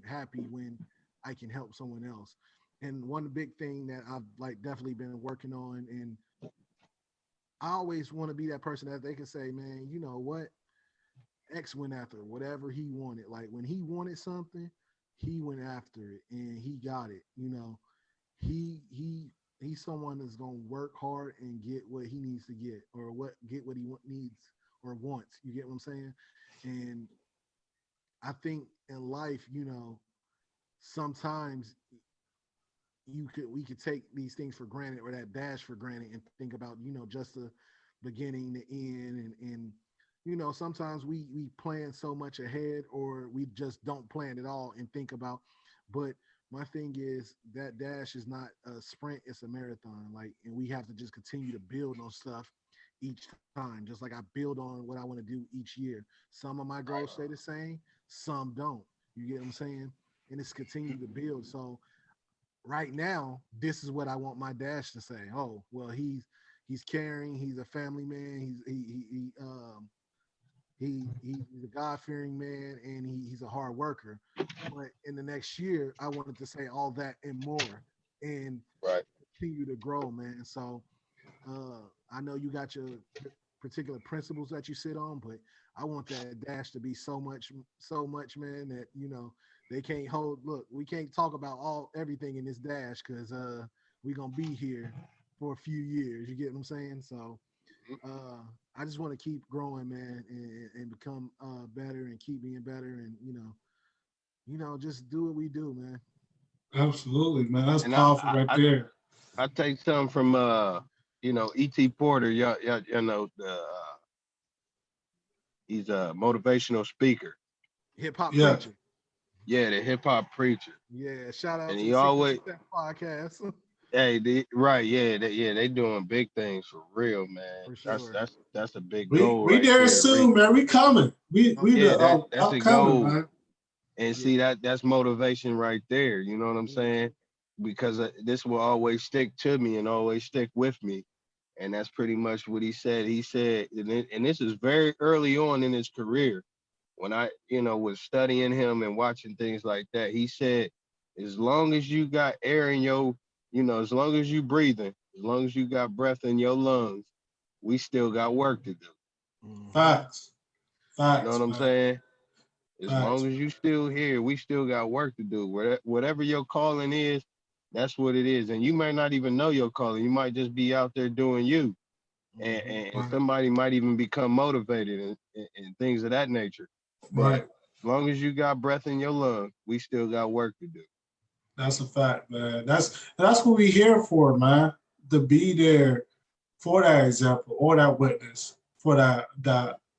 Speaker 1: happy when I can help someone else. And one big thing that I've like definitely been working on, and I always want to be that person that they can say, man, you know what? X went after whatever he wanted. Like when he wanted something, he went after it and he got it. He's someone that's gonna work hard and get what he needs to get, or get what he needs or wants. You get what I'm saying? And I think in life, sometimes we could take these things for granted, or that dash for granted, and think about just the beginning, the end, and sometimes we plan so much ahead, or we just don't plan at all and think about. But my thing is that dash is not a sprint, it's a marathon. Like, and we have to just continue to build on stuff each time, just like I build on what I want to do each year. Some of my goals stay the same, some don't. You get what I'm saying? And it's continue to build. So right now, this is what I want my dash to say. Oh, well, he's caring. He's a family man. He's a God fearing man, and he's a hard worker. But in the next year, I wanted to say all that and more, and
Speaker 4: Right.
Speaker 1: continue to grow, man. So I know you got your particular principles that you sit on, but I want that dash to be so much, man, that they can't hold. Look, we can't talk about everything in this dash because we're gonna be here for a few years. You get what I'm saying? So I just want to keep growing, man, and become better and keep being better, and just do what we do, man.
Speaker 2: Absolutely, man. That's
Speaker 4: And
Speaker 2: powerful right there.
Speaker 4: I take some from E.T. Porter. You know he's a motivational speaker.
Speaker 1: Hip hop
Speaker 2: Yeah.
Speaker 1: preacher.
Speaker 4: Yeah, the hip hop preacher.
Speaker 1: Yeah, shout out
Speaker 4: And
Speaker 1: to
Speaker 4: he
Speaker 1: the
Speaker 4: always
Speaker 1: 60% podcast.
Speaker 4: Hey, they doing big things for real, man.
Speaker 1: For sure.
Speaker 4: That's a big
Speaker 2: We
Speaker 4: goal
Speaker 2: we
Speaker 4: right
Speaker 2: there
Speaker 4: there.
Speaker 2: soon, man. We coming. We
Speaker 4: Yeah,
Speaker 2: the
Speaker 4: that's a
Speaker 2: upcoming,
Speaker 4: goal.
Speaker 2: man.
Speaker 4: And see that's motivation right there. You know what I'm saying? Because this will always stick to me and always stick with me. And that's pretty much what he said. He said, and this is very early on in his career, when I, was studying him and watching things like that. He said, as long as you got air in your, as long as you breathing, as long as you got breath in your lungs, we still got work to do.
Speaker 2: Facts.
Speaker 4: You know what I'm saying? As
Speaker 2: Facts.
Speaker 4: long as you still here, we still got work to do. Whatever your calling is, that's what it is. And you might not even know your calling. You might just be out there doing you. And somebody might even become motivated and things of that nature. But
Speaker 2: Right.
Speaker 4: as long as you got breath in your lungs, we still got work to do.
Speaker 2: That's a fact, man. That's what we here for, man. To be there for that example or that witness for that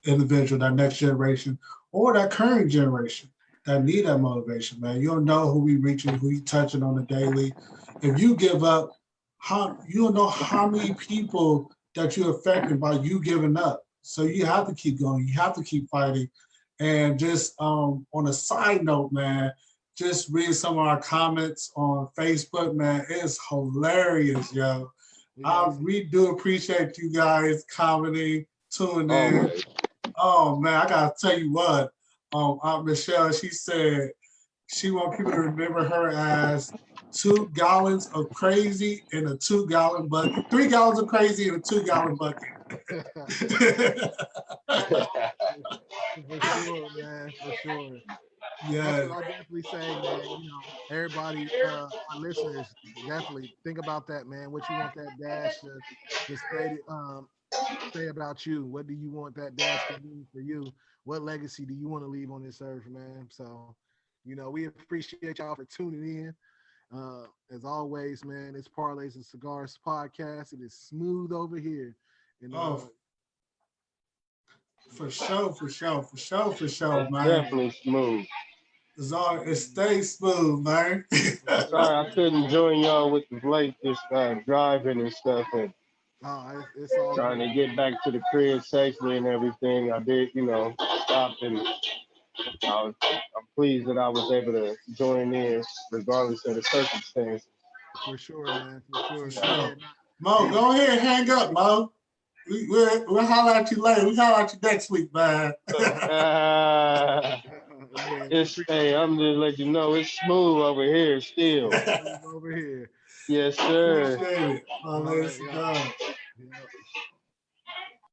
Speaker 2: individual, that next generation, or that current generation that need that motivation, man. You don't know who we reaching, who you touching on the daily. If you give up, you don't know how many people that you're affected by you giving up. So you have to keep going. You have to keep fighting. And just on a side note, man, just read some of our comments on Facebook, man. It's hilarious, yo. We do appreciate you guys commenting, tuning in.
Speaker 4: Always.
Speaker 2: Oh man, I gotta tell you what. Aunt Michelle, she said she wants people to remember her as 2 gallons of crazy in a 2-gallon bucket. 3 gallons of crazy in a 2-gallon bucket.
Speaker 1: For sure, man. For sure.
Speaker 2: Yeah.
Speaker 1: That's what I definitely say, man. Everybody, our listeners, definitely think about that, man. What you want that dash to say about you? What do you want that dash to mean for you? What legacy do you want to leave on this earth, man? So, we appreciate y'all for tuning in. As always, man, it's Parlays and Cigars podcast. It is smooth over here. And
Speaker 2: for sure, man.
Speaker 4: Definitely smooth.
Speaker 2: It stays smooth, man.
Speaker 4: Sorry, I couldn't join y'all with the late this driving and stuff and
Speaker 1: it's all
Speaker 4: trying
Speaker 1: good.
Speaker 4: to get back to the crib safely and everything. I did, stop and I'm pleased that I was able to join in regardless of the circumstances.
Speaker 1: For sure, man. For sure.
Speaker 2: Yeah, Mo, go ahead and hang up, Mo. We'll holler at you later. We'll holler at you next week, man.
Speaker 4: Hey, I'm just let you know it's smooth over here still.
Speaker 1: Over here.
Speaker 4: Yes, sir.
Speaker 2: Appreciate it.